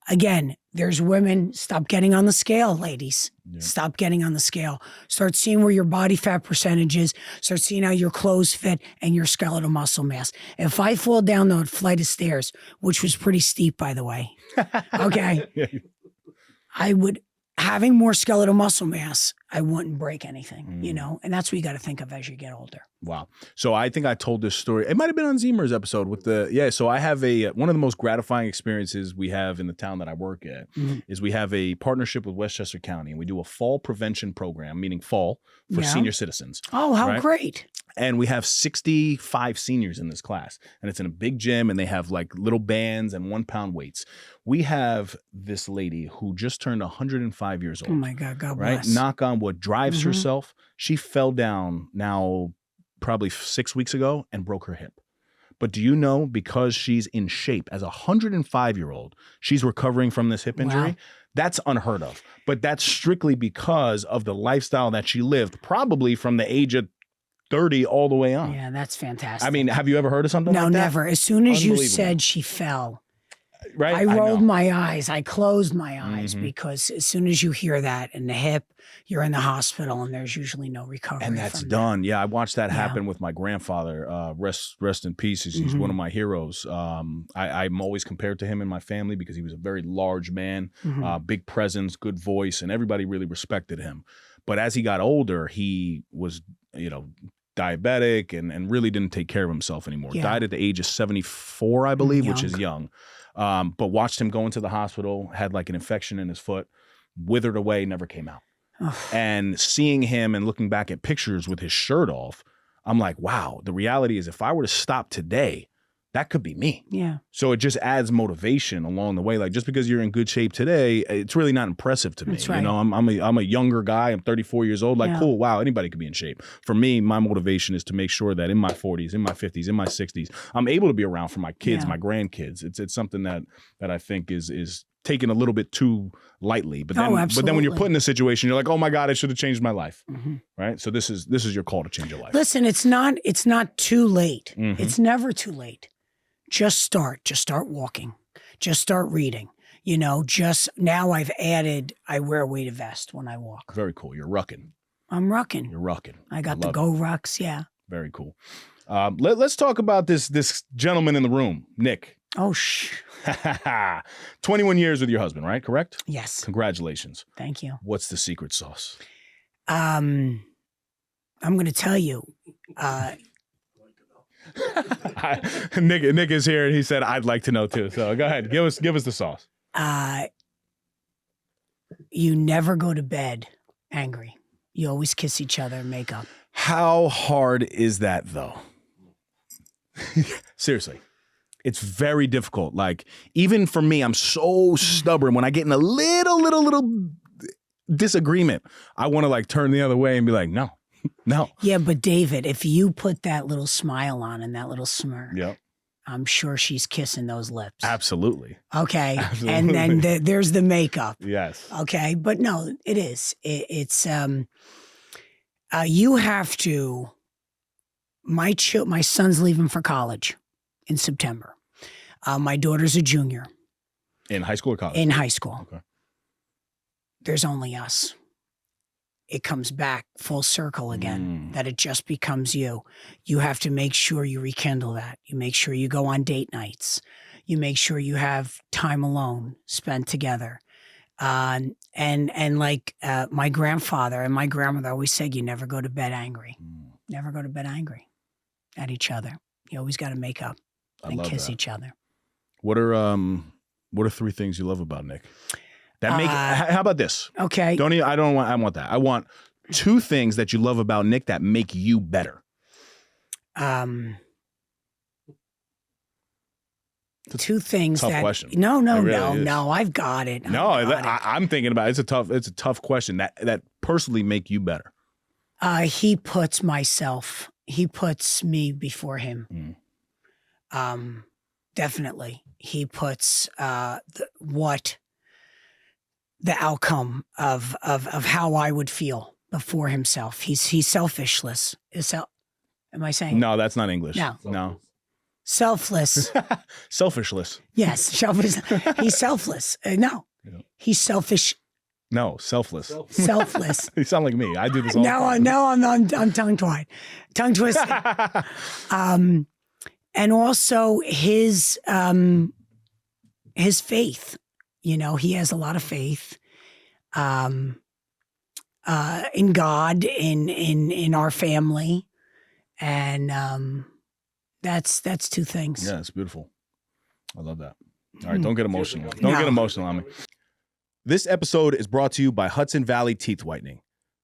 B: again, there's women, stop getting on the scale, ladies. Yeah. Stop getting on the scale. Start seeing where your body fat percentage is. Start seeing how your clothes fit and your skeletal muscle mass. If I fall down the flight of stairs, which was pretty steep, by the way, okay, I would, having more skeletal muscle mass, I wouldn't break anything, you know? And that's what you got to think of as you get older.
A: Wow. So I think I told this story. It might have been on Zemer's episode with so I have one of the most gratifying experiences we have in the town that I work at is we have a partnership with Westchester County, and we do a fall prevention program, meaning fall for senior citizens.
B: Oh, how great.
A: And we have 65 seniors in this class, and it's in a big gym, and they have like little bands and 1-pound weights. We have this lady who just turned 105 years old.
B: Oh my God, God bless.
A: Knock on wood, drives herself. She fell down now probably 6 weeks ago and broke her hip. But do you know, because she's in shape as a 105-year-old, she's recovering from this hip injury? Wow. That's unheard of. But that's strictly because of the lifestyle that she lived, probably from the age of 30 all the way on.
B: Yeah, that's fantastic.
A: I mean, have you ever heard of something like that?
B: No, never. As soon as you said she fell,
A: right?
B: I rolled my eyes. I closed my eyes because as soon as you hear that in the hip, you're in the hospital and there's usually no recovery.
A: And that's done. Yeah, I watched that happen with my grandfather. Rest in peace. He's one of my heroes. I'm always compared to him in my family because he was a very large man, big presence, good voice, and everybody really respected him. But as he got older, he was, diabetic and really didn't take care of himself anymore. Yeah. Died at the age of 74, I believe, which is young. But watched him go into the hospital, had like an infection in his foot, withered away, never came out. And seeing him and looking back at pictures with his shirt off, I'm like, wow, the reality is if I were to stop today, that could be me. Yeah. So it just adds motivation along the way. Like, just because you're in good shape today, it's really not impressive to me. That's right. I'm a younger guy. I'm 34 years old. Like, cool. Wow. Anybody could be in shape. For me, my motivation is to make sure that in my 40s, in my 50s, in my 60s, I'm able to be around for my kids, my grandkids. It's something that I think is taken a little bit too lightly. But then, when you're put in a situation, you're like, oh my God, I should have changed my life. Right. So this is your call to change your life.
B: Listen, it's not too late. It's never too late. Just start walking, just start reading, just now I've added, I wear a weighted vest when I walk.
A: Very cool. You're rucking.
B: I'm rucking.
A: You're rucking.
B: I got the Go Rucks. Yeah.
A: Very cool. Let's talk about this gentleman in the room, Nick.
B: Oh,
A: 21 years with your husband, right? Correct?
B: Yes.
A: Congratulations.
B: Thank you.
A: What's the secret sauce?
B: I'm going to tell you,
A: Nick is here and he said, I'd like to know too. So go ahead. Give us the sauce.
B: You never go to bed angry. You always kiss each other and make up.
A: How hard is that though? Seriously. It's very difficult. Like, even for me, I'm so stubborn. When I get in a little disagreement, I want to like turn the other way and be like, no.
B: Yeah, but David, if you put that little smile on and that little smirk, I'm sure she's kissing those lips.
A: Absolutely.
B: Okay. Absolutely. And then there's the makeup.
A: Yes.
B: Okay. But no, it is. It's you have to. My son's leaving for college in September. My daughter's a junior.
A: In high school or college?
B: In high school.
A: Okay.
B: There's only us. It comes back full circle again, that it just becomes you. You have to make sure you rekindle that. You make sure you go on date nights. You make sure you have time alone spent together. And like my grandfather and my grandmother always said, you never go to bed angry. Never go to bed angry at each other. You always got to make up and kiss each other.
A: What are 3 things you love about Nick? How about this?
B: Okay.
A: I want that. I want 2 things that you love about Nick that make you better.
B: 2 things.
A: Tough question.
B: No. I've got it.
A: I'm thinking about it. It's a tough question that personally make you better.
B: He puts me before him. Definitely. He puts the outcome of how I would feel before himself. He's selfishless. Am I saying?
A: No, that's not English.
B: No. Selfless.
A: Selfishless.
B: Yes, selfish. He's selfless. No, he's selfish.
A: No, selfless.
B: Selfless.
A: You sound like me. I do this all the time.
B: No, I'm tongue-tied. Tongue twisted. And also his faith. You know, he has a lot of faith in God, in our family, and that's two things.
A: Yeah, it's beautiful. I love that. All right, don't get emotional. Don't get emotional on me. This episode is brought to you by Hudson Valley Teeth Whitening.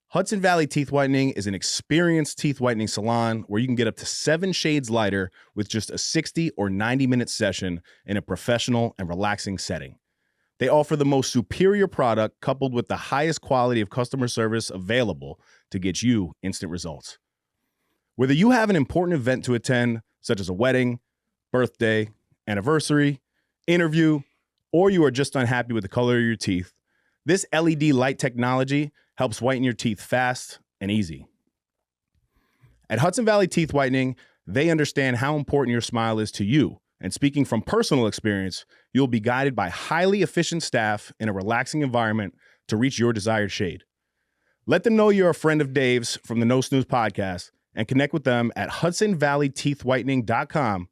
A: Hudson Valley Teeth Whitening is an experienced teeth whitening salon where you can get up to 7 shades lighter with just a 60 or 90-minute session in a professional and relaxing setting. They offer the most superior product coupled with the highest quality of customer service available to get you instant results. Whether you have an important event to attend, such as a wedding, birthday, anniversary, interview, or you are just unhappy with the color of your teeth, this LED light technology helps whiten your teeth fast and easy. At Hudson Valley Teeth Whitening, they understand how important your smile is to you. And speaking from personal experience, you'll be guided by highly efficient staff in a relaxing environment to reach your desired shade. Let them know you're a friend of Dave's from the No Snooze podcast and connect with them at hudsonvalleyteethwhitening.com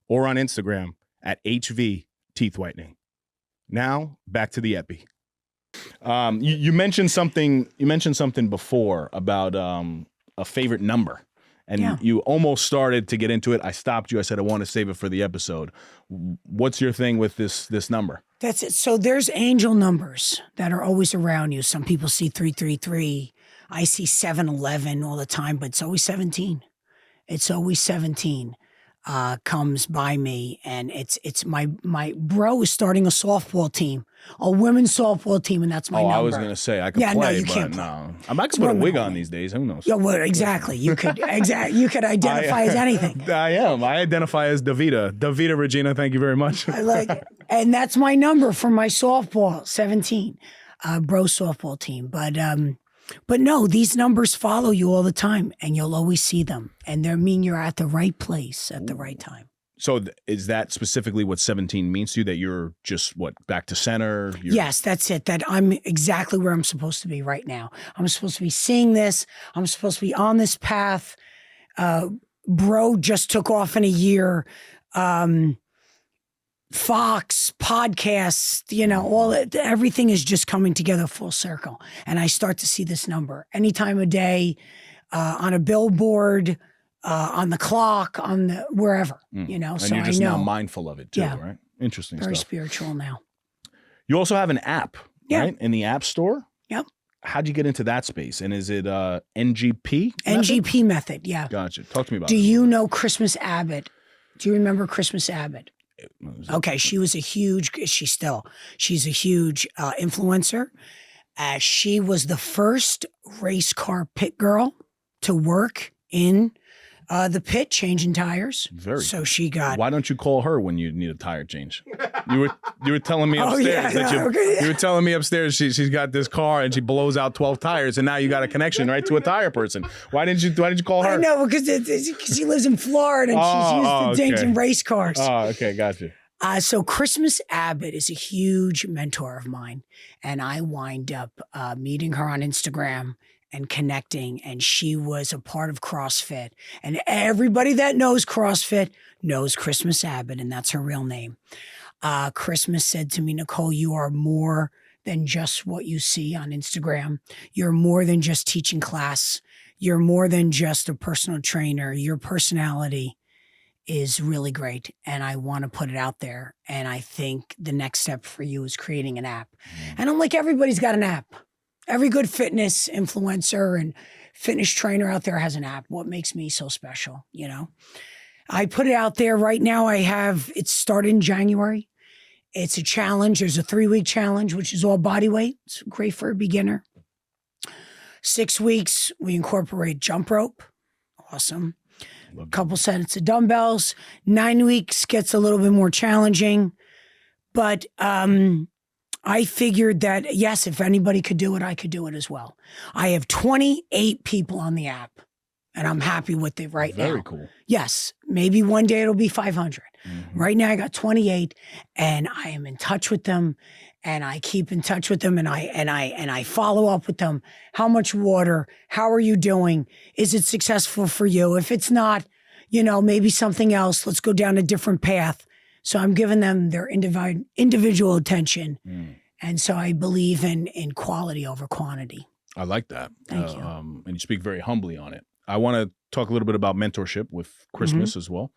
A: or on Instagram at HV Teeth Whitening. Now, back to the epi. You mentioned something before about a favorite number. And you almost started to get into it. I stopped you. I said, I want to save it for the episode. What's your thing with this number?
B: That's it. So there's angel numbers that are always around you. Some people see 333. I see 711 all the time, but it's always 17. It's always 17 comes by me. And it's my bro is starting a softball team, a women's softball team, and that's my number.
A: I was going to say I could play,
B: no, you
A: but
B: can't
A: no. I might put a wig on these days. Who knows?
B: Yeah, well, exactly. You could identify as anything.
A: I am. I identify as Davida. Davida Regina, thank you very much.
B: I like it. And that's my number for my softball, 17, bro softball team. But no, these numbers follow you all the time, and you'll always see them. And they mean you're at the right place at the right time.
A: So is that specifically what 17 means to you, that you're just, back to center?
B: Yes, that's it. That I'm exactly where I'm supposed to be right now. I'm supposed to be seeing this. I'm supposed to be on this path. Bro just took off in a year. Fox, podcasts, everything is just coming together full circle. And I start to see this number any time of day, on a billboard, on the clock, wherever,
A: And
B: so
A: you're just
B: I know.
A: now mindful of it too, right? Interesting
B: Very
A: stuff.
B: spiritual now.
A: You also have an app, right? In the App Store?
B: Yep.
A: How'd you get into that space? And is it NGP method?
B: NGP method, yeah.
A: Gotcha. Talk to me about
B: Do
A: it.
B: you know Christmas Abbott? Do you remember Christmas Abbott? Okay, she's a huge influencer. She was the first race car pit girl to work in the pit changing tires. So she got.
A: Why don't you call her when you need a tire change? You were telling me upstairs you were telling me upstairs she's got this car and she blows out 12 tires, and now you got a connection right to a tire person. Why didn't you call her?
B: I know, because she lives in Florida and she's used to changing race cars.
A: Oh, okay, gotcha.
B: So Christmas Abbott is a huge mentor of mine, and I wind up meeting her on Instagram and connecting, and she was a part of CrossFit. And everybody that knows CrossFit knows Christmas Abbott, and that's her real name. Christmas said to me, Nicole, you are more than just what you see on Instagram. You're more than just teaching class. You're more than just a personal trainer. Your personality is really great, and I want to put it out there. And I think the next step for you is creating an app. And I'm like, everybody's got an app. Every good fitness influencer and fitness trainer out there has an app. What makes me so special, I put it out there right now. It started in January. It's a challenge. There's a 3-week challenge, which is all body weight. It's great for a beginner. 6 weeks, we incorporate jump rope. Awesome. A couple sets of dumbbells. 9 weeks gets a little bit more challenging. But I figured that, yes, if anybody could do it, I could do it as well. I have 28 people on the app. and I'm happy with it right now.
A: Very cool.
B: Yes, maybe one day it'll be 500. Right now I got 28, and I am in touch with them, and I keep in touch with them, and I follow up with them. How much water? How are you doing? Is it successful for you? If it's not, maybe something else. Let's go down a different path. So I'm giving them their individual attention. And so I believe in quality over quantity.
A: I like that.
B: Thank you.
A: And you speak very humbly on it. I want to talk a little bit about mentorship with Christmas as well.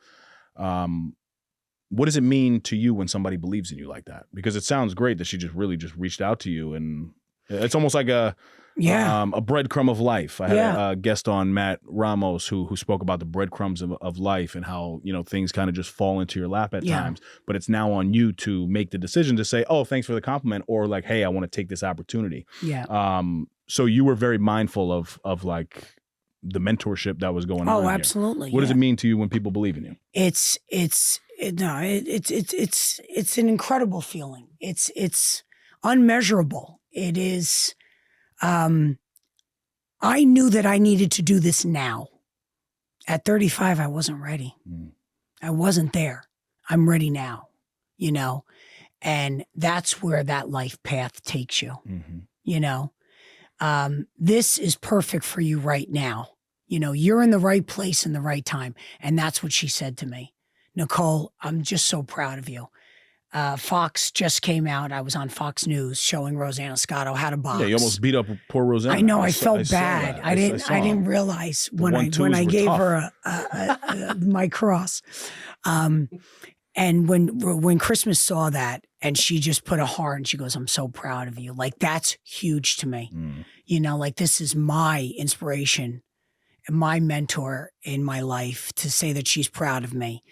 A: What does it mean to you when somebody believes in you like that? Because it sounds great that she just reached out to you, and it's almost like a breadcrumb of life. I had a guest on, Matt Ramos, who spoke about the breadcrumbs of life and how, things kind of just fall into your lap at times, but it's now on you to make the decision to say, oh, thanks for the compliment, or like, hey, I want to take this opportunity. Yeah. So you were very mindful of like the mentorship that was going on.
B: Oh, absolutely.
A: What does it mean to you when people believe in you?
B: It's an incredible feeling. It's unmeasurable. It is. I knew that I needed to do this now. At 35, I wasn't ready. I wasn't there. I'm ready now, and that's where that life path takes you, this is perfect for you right now. You're in the right place in the right time. And that's what she said to me. Nicole, I'm just so proud of you. Fox just came out. I was on Fox News showing Rosanna Scotto how to box.
A: Yeah, you almost beat up poor Rosanna.
B: I know. I felt bad. I didn't realize when I gave her my cross. And when Christmas saw that, and she just put a heart, and she goes, "I'm so proud of you." Like, that's huge to me. Like, this is my inspiration, my mentor in my life, to say that she's proud of me.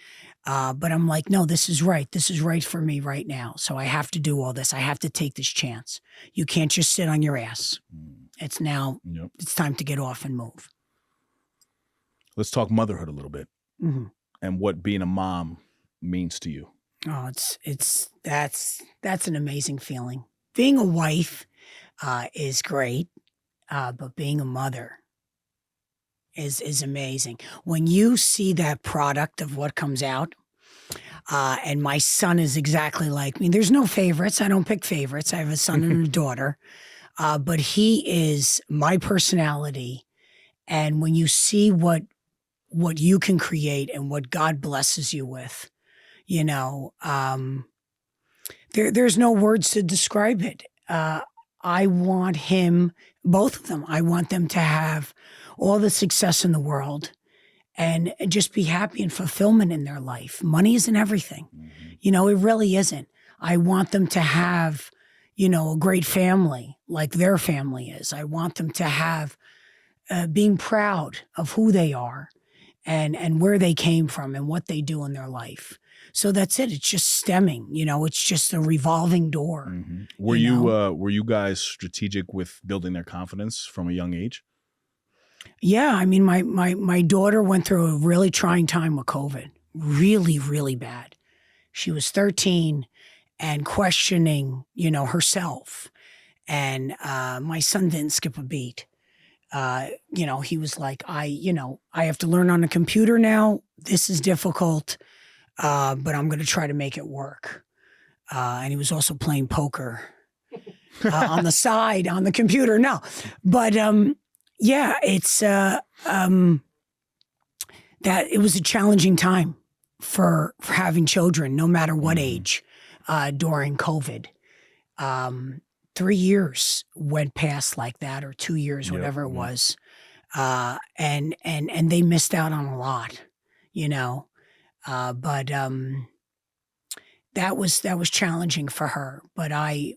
B: But I'm like, no, this is right. This is right for me right now. So I have to do all this. I have to take this chance. You can't just sit on your ass. It's now, it's time to get off and move.
A: Let's talk motherhood a little bit, and what being a mom means to you.
B: Oh, that's an amazing feeling. Being a wife is great, but being a mother is amazing. When you see that product of what comes out, and my son is exactly like me. There's no favorites. I don't pick favorites. I have a son and a daughter, but he is my personality. And when you see what you can create and what God blesses you with, there's no words to describe it. I want both of them, I want them to have all the success in the world and just be happy and fulfillment in their life. Money isn't everything. It really isn't. I want them to have, a great family like their family is. I want them to have being proud of who they are and where they came from and what they do in their life. So that's it. It's just stemming, it's just a revolving door.
A: Were you guys strategic with building their confidence from a young age?
B: Yeah. I mean, my daughter went through a really trying time with COVID, really, really bad. She was 13 and questioning, herself. And my son didn't skip a beat. He was like, I have to learn on a computer now. This is difficult. But I'm going to try to make it work. And he was also playing poker on the side on the computer. No, but it's that it was a challenging time for having children, no matter what age, during COVID. 3 years went past like that, or 2 years, whatever it was, and they missed out on a lot, But that was challenging for her. But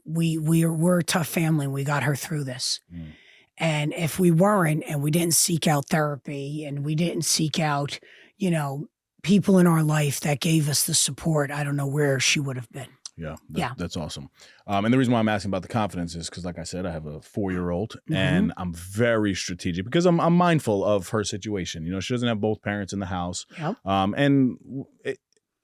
B: we're a tough family, and we got her through this. And if we weren't, and we didn't seek out therapy, and we didn't seek out, people in our life that gave us the support, I don't know where she would have been.
A: That's awesome. And the reason why I'm asking about the confidence is because, like I said, I have a 4-year-old, and I'm very strategic because I'm mindful of her situation. She doesn't have both parents in the house. And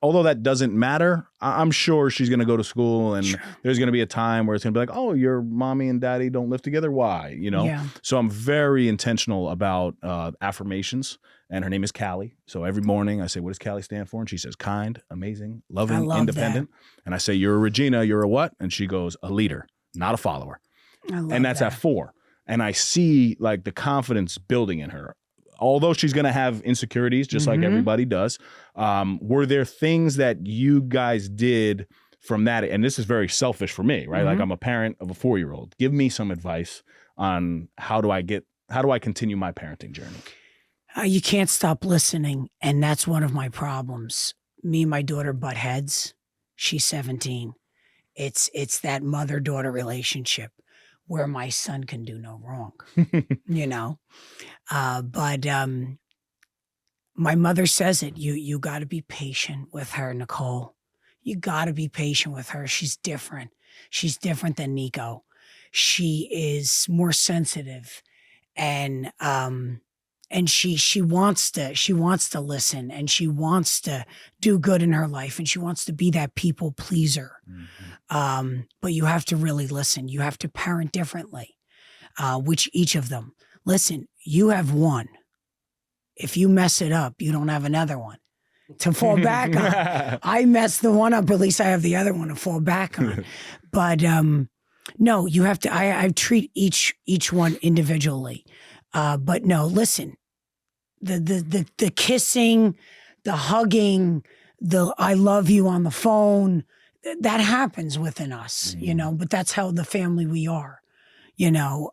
A: although that doesn't matter, I'm sure she's going to go to school and there's going to be a time where it's going to be like, oh, your mommy and daddy don't live together. Why? You know?
B: Yeah.
A: So I'm very intentional about affirmations. And her name is Callie. So every morning I say, what does Callie stand for? And she says, kind, amazing, loving, independent. And I say, you're a Regina, you're a what? And she goes, a leader, not a follower. And that's at 4. And I see like the confidence building in her. Although she's going to have insecurities, just like everybody does. Were there things that you guys did from that? And this is very selfish for me, right? Like I'm a parent of a 4-year-old. Give me some advice on how do I continue my parenting journey?
B: You can't stop listening. And that's one of my problems. Me and my daughter butt heads. She's 17. It's that mother-daughter relationship where my son can do no wrong, you know? But my mother says it, you got to be patient with her, Nicole. You got to be patient with her. She's different. She's different than Nico. She is more sensitive and she wants to listen and she wants to do good in her life and she wants to be that people pleaser. But you have to really listen. You have to parent differently, which each of them. Listen, you have one. If you mess it up, you don't have another one to fall back on. I messed the one up, at least I have the other one to fall back on. But no, you have to, I treat each one individually. But no, listen, the kissing, the hugging, the I love you on the phone, that happens within us, you know, but that's how the family we are, you know.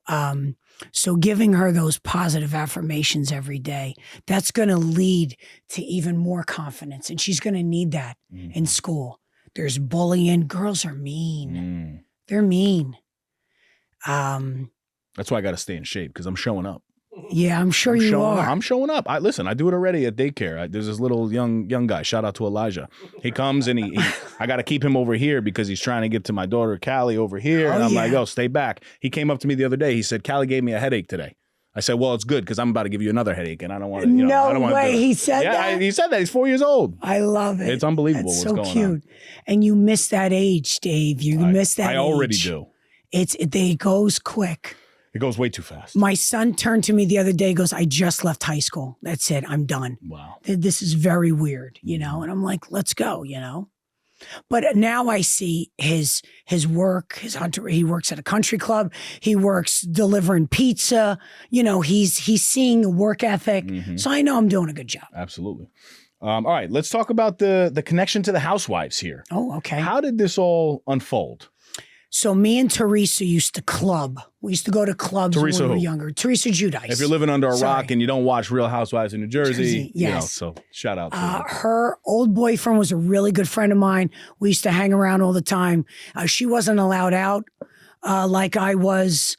B: So giving her those positive affirmations every day, that's going to lead to even more confidence. And she's going to need that in school. There's bullying. Girls are mean. They're mean.
A: That's why I got to stay in shape because I'm showing up.
B: Yeah, I'm sure you are.
A: I'm showing up. I do it already at daycare. There's this little young guy. Shout out to Elijah. He comes and I got to keep him over here because he's trying to get to my daughter Callie over here. And I'm like, oh, stay back. He came up to me the other day. He said, Callie gave me a headache today. I said, well, it's good because I'm about to give you another headache and I don't want to.
B: No way. He said that.
A: Yeah, he said that. He's 4 years old.
B: I love it.
A: It's unbelievable.
B: That's
A: what's
B: so
A: going
B: cute.
A: on.
B: And you miss that age, Dave. You miss that age.
A: I already do.
B: It goes quick.
A: It goes way too fast.
B: My son turned to me the other day, goes, I just left high school. That's it. I'm done.
A: Wow.
B: This is very weird, you know? And I'm like, let's go, you know? But now I see his work, he works at a country club. He works delivering pizza. You know, he's seeing the work ethic. So I know I'm doing a good job.
A: Absolutely. All right, let's talk about the connection to the housewives here.
B: Oh, okay.
A: How did this all unfold?
B: So me and Teresa used to club. We used to go to clubs when we were younger. Teresa Giudice.
A: If you're living under a rock and you don't watch Real Housewives of New Jersey,
B: yes.
A: You know, so shout out to her.
B: Her old boyfriend was a really good friend of mine. We used to hang around all the time. She wasn't allowed out like I was.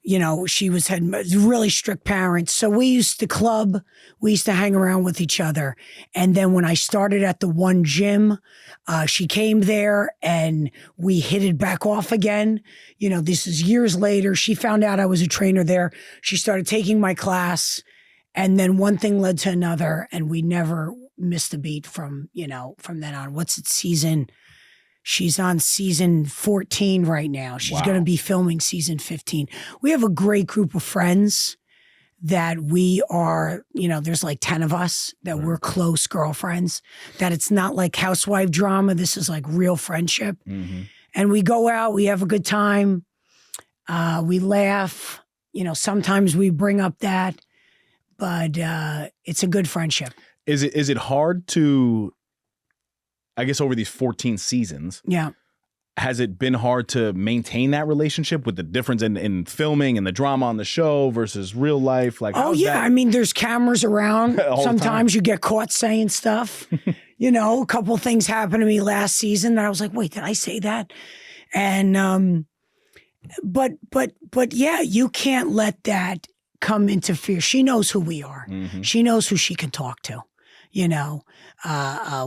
B: You know, she had really strict parents. So we used to club. We used to hang around with each other. And then when I started at the one gym, she came there and we hit it back off again. You know, this is years later. She found out I was a trainer there. She started taking my class. And then one thing led to another. And we never missed a beat from then on. What's its season? She's on season 14 right now. She's going to be filming season 15. We have a great group of friends that we are, you know, there's like 10 of us that we're close girlfriends, that it's not like housewife drama. This is like real friendship. And we go out, we have a good time. We laugh, you know, sometimes we bring up that, but it's a good friendship.
A: Is it hard to, I guess, over these 14 seasons, has it been hard to maintain that relationship with the difference in filming and the drama on the show versus real life? Like,
B: I mean, there's cameras around. Sometimes you get caught saying stuff. You know, a couple of things happened to me last season that I was like, wait, did I say that? And but yeah, you can't let that come interfere. She knows who we are. She knows who she can talk to. You know,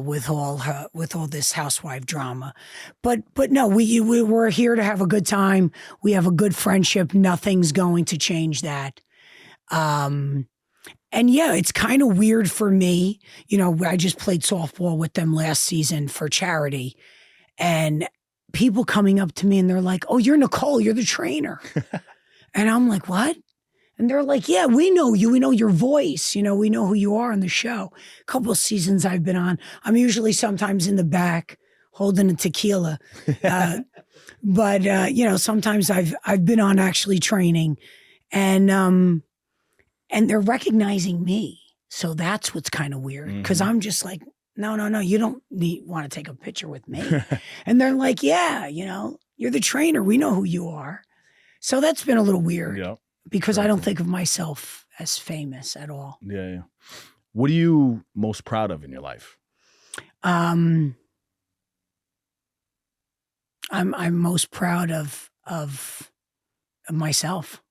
B: with all this housewife drama, but no, we're here to have a good time. We have a good friendship. Nothing's going to change that. And yeah, it's kind of weird for me. You know, I just played softball with them last season for charity, and people coming up to me and they're like, "Oh, you're Nicole, you're the trainer." And I'm like, "What?" And they're like, "Yeah, we know you. We know your voice. You know, we know who you are on the show." A couple of seasons I've been on. I'm usually sometimes in the back holding a tequila. But you know, sometimes I've been on actually training, and they're recognizing me. So that's what's kind of weird, because I'm just like, no, you don't want to take a picture with me. And they're like, yeah, you know, you're the trainer. We know who you are. So that's been a little weird because I don't think of myself as famous at all.
A: Yeah. What are you most proud of in your life?
B: I'm most proud of myself.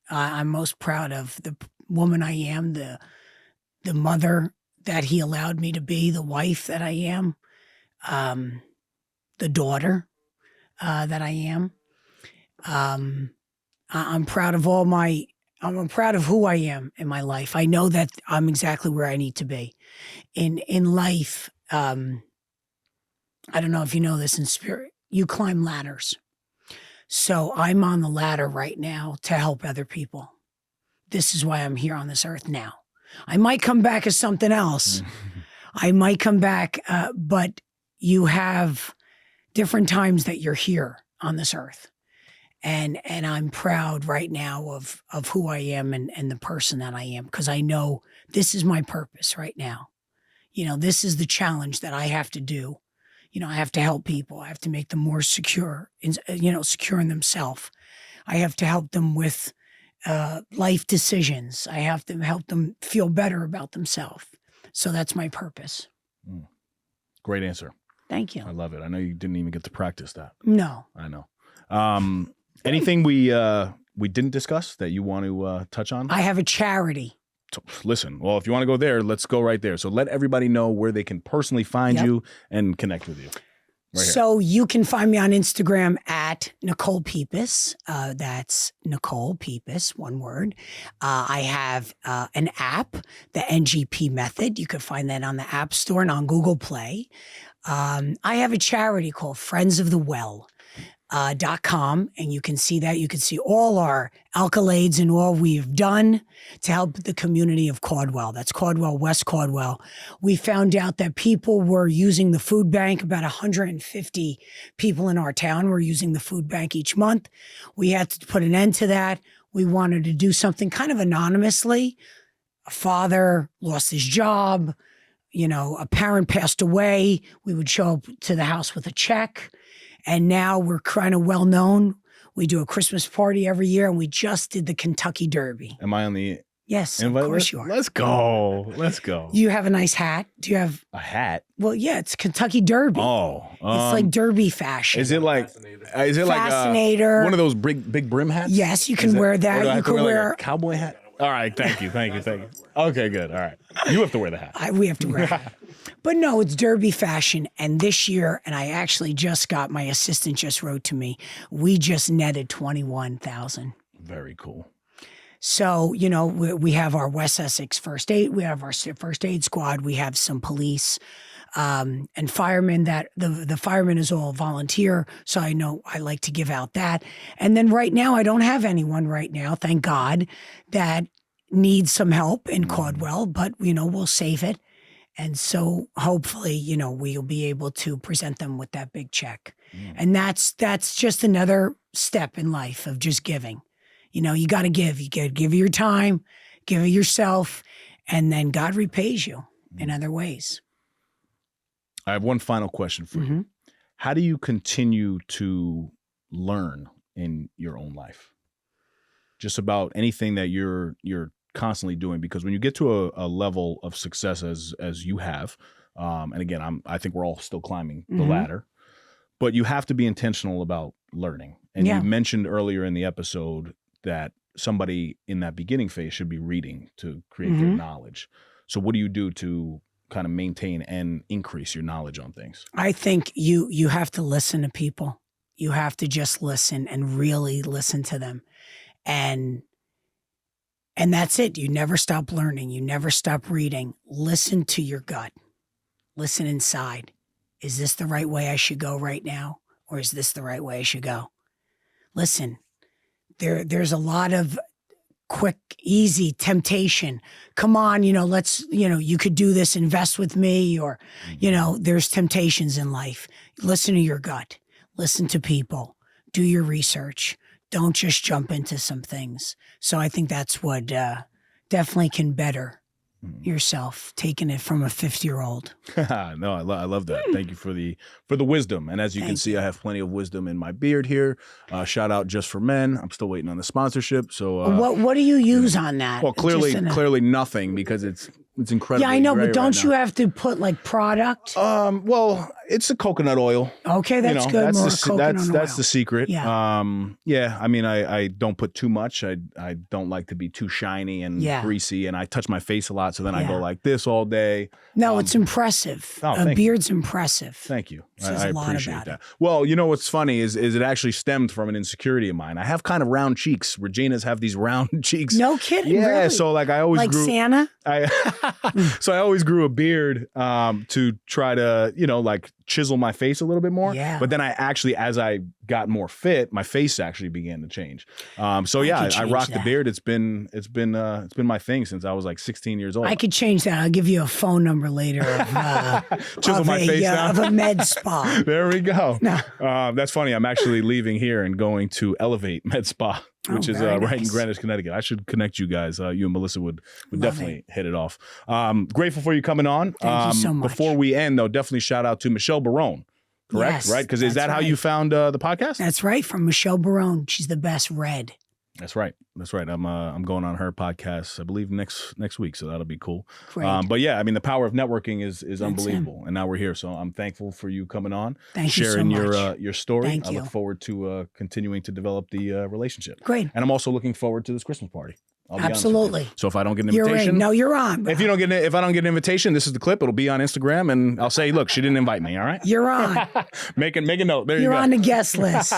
B: I'm most proud of the woman I am, the mother that he allowed me to be, the wife that I am, the daughter that I am. I'm proud of I'm proud of who I am in my life. I know that I'm exactly where I need to be in life. I don't know if you know this in spirit. You climb ladders. So I'm on the ladder right now to help other people. This is why I'm here on this earth now. I might come back as something else. I might come back, but you have different times that you're here on this earth. And I'm proud right now of who I am and the person that I am, because I know this is my purpose right now. You know, this is the challenge that I have to do. You know, I have to help people. I have to make them more secure, secure in themselves. I have to help them with life decisions. I have to help them feel better about themselves. So that's my purpose.
A: Great answer.
B: Thank you.
A: I love it. I know you didn't even get to practice that.
B: No.
A: I know. Anything we didn't discuss that you want to touch on?
B: I have a charity.
A: Listen, well, if you want to go there, let's go right there. So let everybody know where they can personally find you and connect with you.
B: So you can find me on Instagram at Nicole Peepas. That's Nicole Peepas, one word. I have an app, the NGP Method. You can find that on the App Store and on Google Play. I have a charity called Friends of the Well. .com, and you can see that. You can see all our accolades and all we've done to help the community of Caldwell. That's Caldwell, West Caldwell. We found out that people were using the food bank. About 150 people in our town were using the food bank each month. We had to put an end to that. We wanted to do something kind of anonymously. A father lost his job. You know, a parent passed away. We would show up to the house with a check. And now we're kind of well known. We do a Christmas party every year, and we just did the Kentucky Derby.
A: Am I on the
B: Yes, of course you are.
A: Let's go. Let's go.
B: You have a nice hat. Do you have
A: a hat?
B: Well, yeah, it's Kentucky Derby.
A: Oh,
B: it's like Derby fashion.
A: Is it like
B: Fascinator?
A: One of those big brim hats?
B: Yes, you can wear that. You can wear
A: like a cowboy hat. All right, thank you. Okay, good. All right, you have to wear the hat.
B: We have to wear it. But no, it's Derby fashion. And this year, and I actually just got, my assistant just wrote to me, we just netted 21,000.
A: Very cool.
B: So, you know, we have our West Essex first aid. We have our first aid squad. We have some police and firemen. That the firemen is all volunteer. So I know I like to give out that. And then right now, I don't have anyone right now, thank God, that needs some help in Caldwell. But, you know, we'll save it. And so hopefully, you know, we'll be able to present them with that big check. And that's just another step in life of just giving. You know, you got to give. You got to give your time, give it yourself, and then God repays you in other ways.
A: I have one final question for you. How do you continue to learn in your own life? Just about anything that you're constantly doing, because when you get to a level of success as you have, and again, I think we're all still climbing the ladder, but you have to be intentional about learning. And you mentioned earlier in the episode that somebody in that beginning phase should be reading to create their knowledge. So what do you do to kind of maintain and increase your knowledge on things?
B: I think you have to listen to people. You have to just listen and really listen to them. And And that's it. You never stop learning. You never stop reading. Listen to your gut. Listen inside. Is this the right way I should go right now? Or is this the right way I should go? Listen, there's a lot of quick, easy temptation. Come on, you could do this, invest with me, or, there's temptations in life. Listen to your gut. Listen to people. Do your research. Don't just jump into some things. So I think that's what definitely can better yourself, taking it from a 50-year-old.
A: No, I love that. Thank you for the wisdom. And as you can see, I have plenty of wisdom in my beard here. Shout out Just for Men. I'm still waiting on the sponsorship. So
B: what do you use on that?
A: Well, clearly nothing, because it's incredible.
B: Yeah, I know, but don't you have to put like product?
A: Well, it's a coconut oil.
B: Okay, that's good.
A: That's the secret.
B: Yeah.
A: Yeah. I mean, I don't put too much. I don't like to be too shiny and greasy, and I touch my face a lot, so then I go like this all day.
B: No, it's impressive. A beard's impressive.
A: Thank you.
B: I
A: appreciate that. Well, you know what's funny is it actually stemmed from an insecurity of mine. I have kind of round cheeks. Regina's have these round cheeks.
B: No kidding.
A: Yeah.
B: Really?
A: So like I always grew
B: Santa.
A: So I always grew a beard to try to, like chisel my face a little bit more.
B: Yeah.
A: But then I actually, as I got more fit, my face actually began to change. I rock the beard. It's been my thing since I was like 16 years old.
B: I could change that. I'll give you a phone number later of,
A: chisel my face down.
B: Of a med spa.
A: There we go.
B: No.
A: That's funny. I'm actually leaving here and going to Elevate Med Spa, which is right in Greenwich, Connecticut. I should connect you guys. You and Melissa would definitely hit it off. Grateful for you coming on.
B: Thank you so much.
A: Before we end, though, definitely shout out to Michelle Barone. Correct?
B: Yes,
A: right? Because is that how you found the podcast?
B: That's right. From Michelle Barone. She's the best. Red.
A: That's right. I'm going on her podcast, I believe, next week, so that'll be cool.
B: Great.
A: But yeah, I mean, the power of networking is unbelievable, and now we're here. So I'm thankful for you coming on, sharing your story.
B: Thank you.
A: I look forward to continuing to develop the relationship.
B: Great.
A: And I'm also looking forward to this Christmas party. I'll be
B: Absolutely.
A: honest with you. So if I don't get an invitation,
B: you're in. No, you're on. Bro.
A: If I don't get an invitation, this is the clip. It'll be on Instagram, and I'll say, look, she didn't invite me. All right.
B: You're on.
A: Make a note. There you go.
B: You're on the guest list.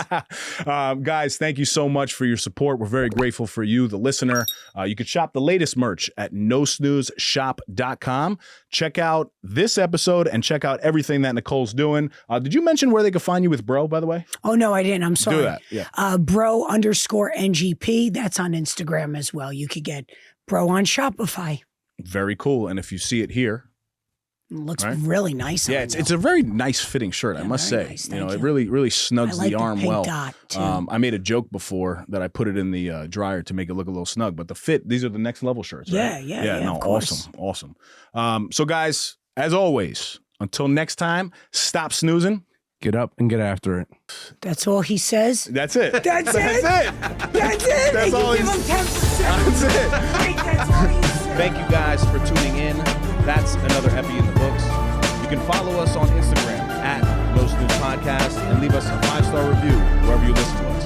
A: Guys, thank you so much for your support. We're very grateful for you, the listener. You can shop the latest merch at nosnoozeshop.com. Check out this episode and check out everything that Nicole's doing. Did you mention where they could find you with Bro, by the way?
B: Oh, no, I didn't. I'm sorry.
A: Do that. Yeah.
B: Bro_NGP. That's on Instagram as well. You could get Bro on Shopify.
A: Very cool. And if you see it here,
B: it looks really nice.
A: Yeah, it's a very nice fitting shirt, I must say.
B: Nice.
A: It really snugs the arm well.
B: Dot too.
A: I made a joke before that I put it in the dryer to make it look a little snug, but the fit, these are the next level shirts, right?
B: Yeah.
A: No, awesome. So guys, as always, until next time, stop snoozing.
C: Get up and get after it.
B: That's all he says.
A: That's it.
B: That's it.
A: That's all
B: give him 10%.
A: That's it.
B: That's all he says.
A: Thank you guys for tuning in. That's another epi in the books. You can follow us on Instagram at No Snooze Podcast and leave us a 5-star review wherever you listen to us.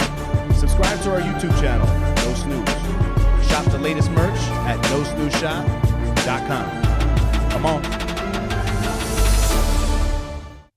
A: Subscribe to our YouTube channel, No Snooze. Shop the latest merch at nosnoozeshop.com. Come on.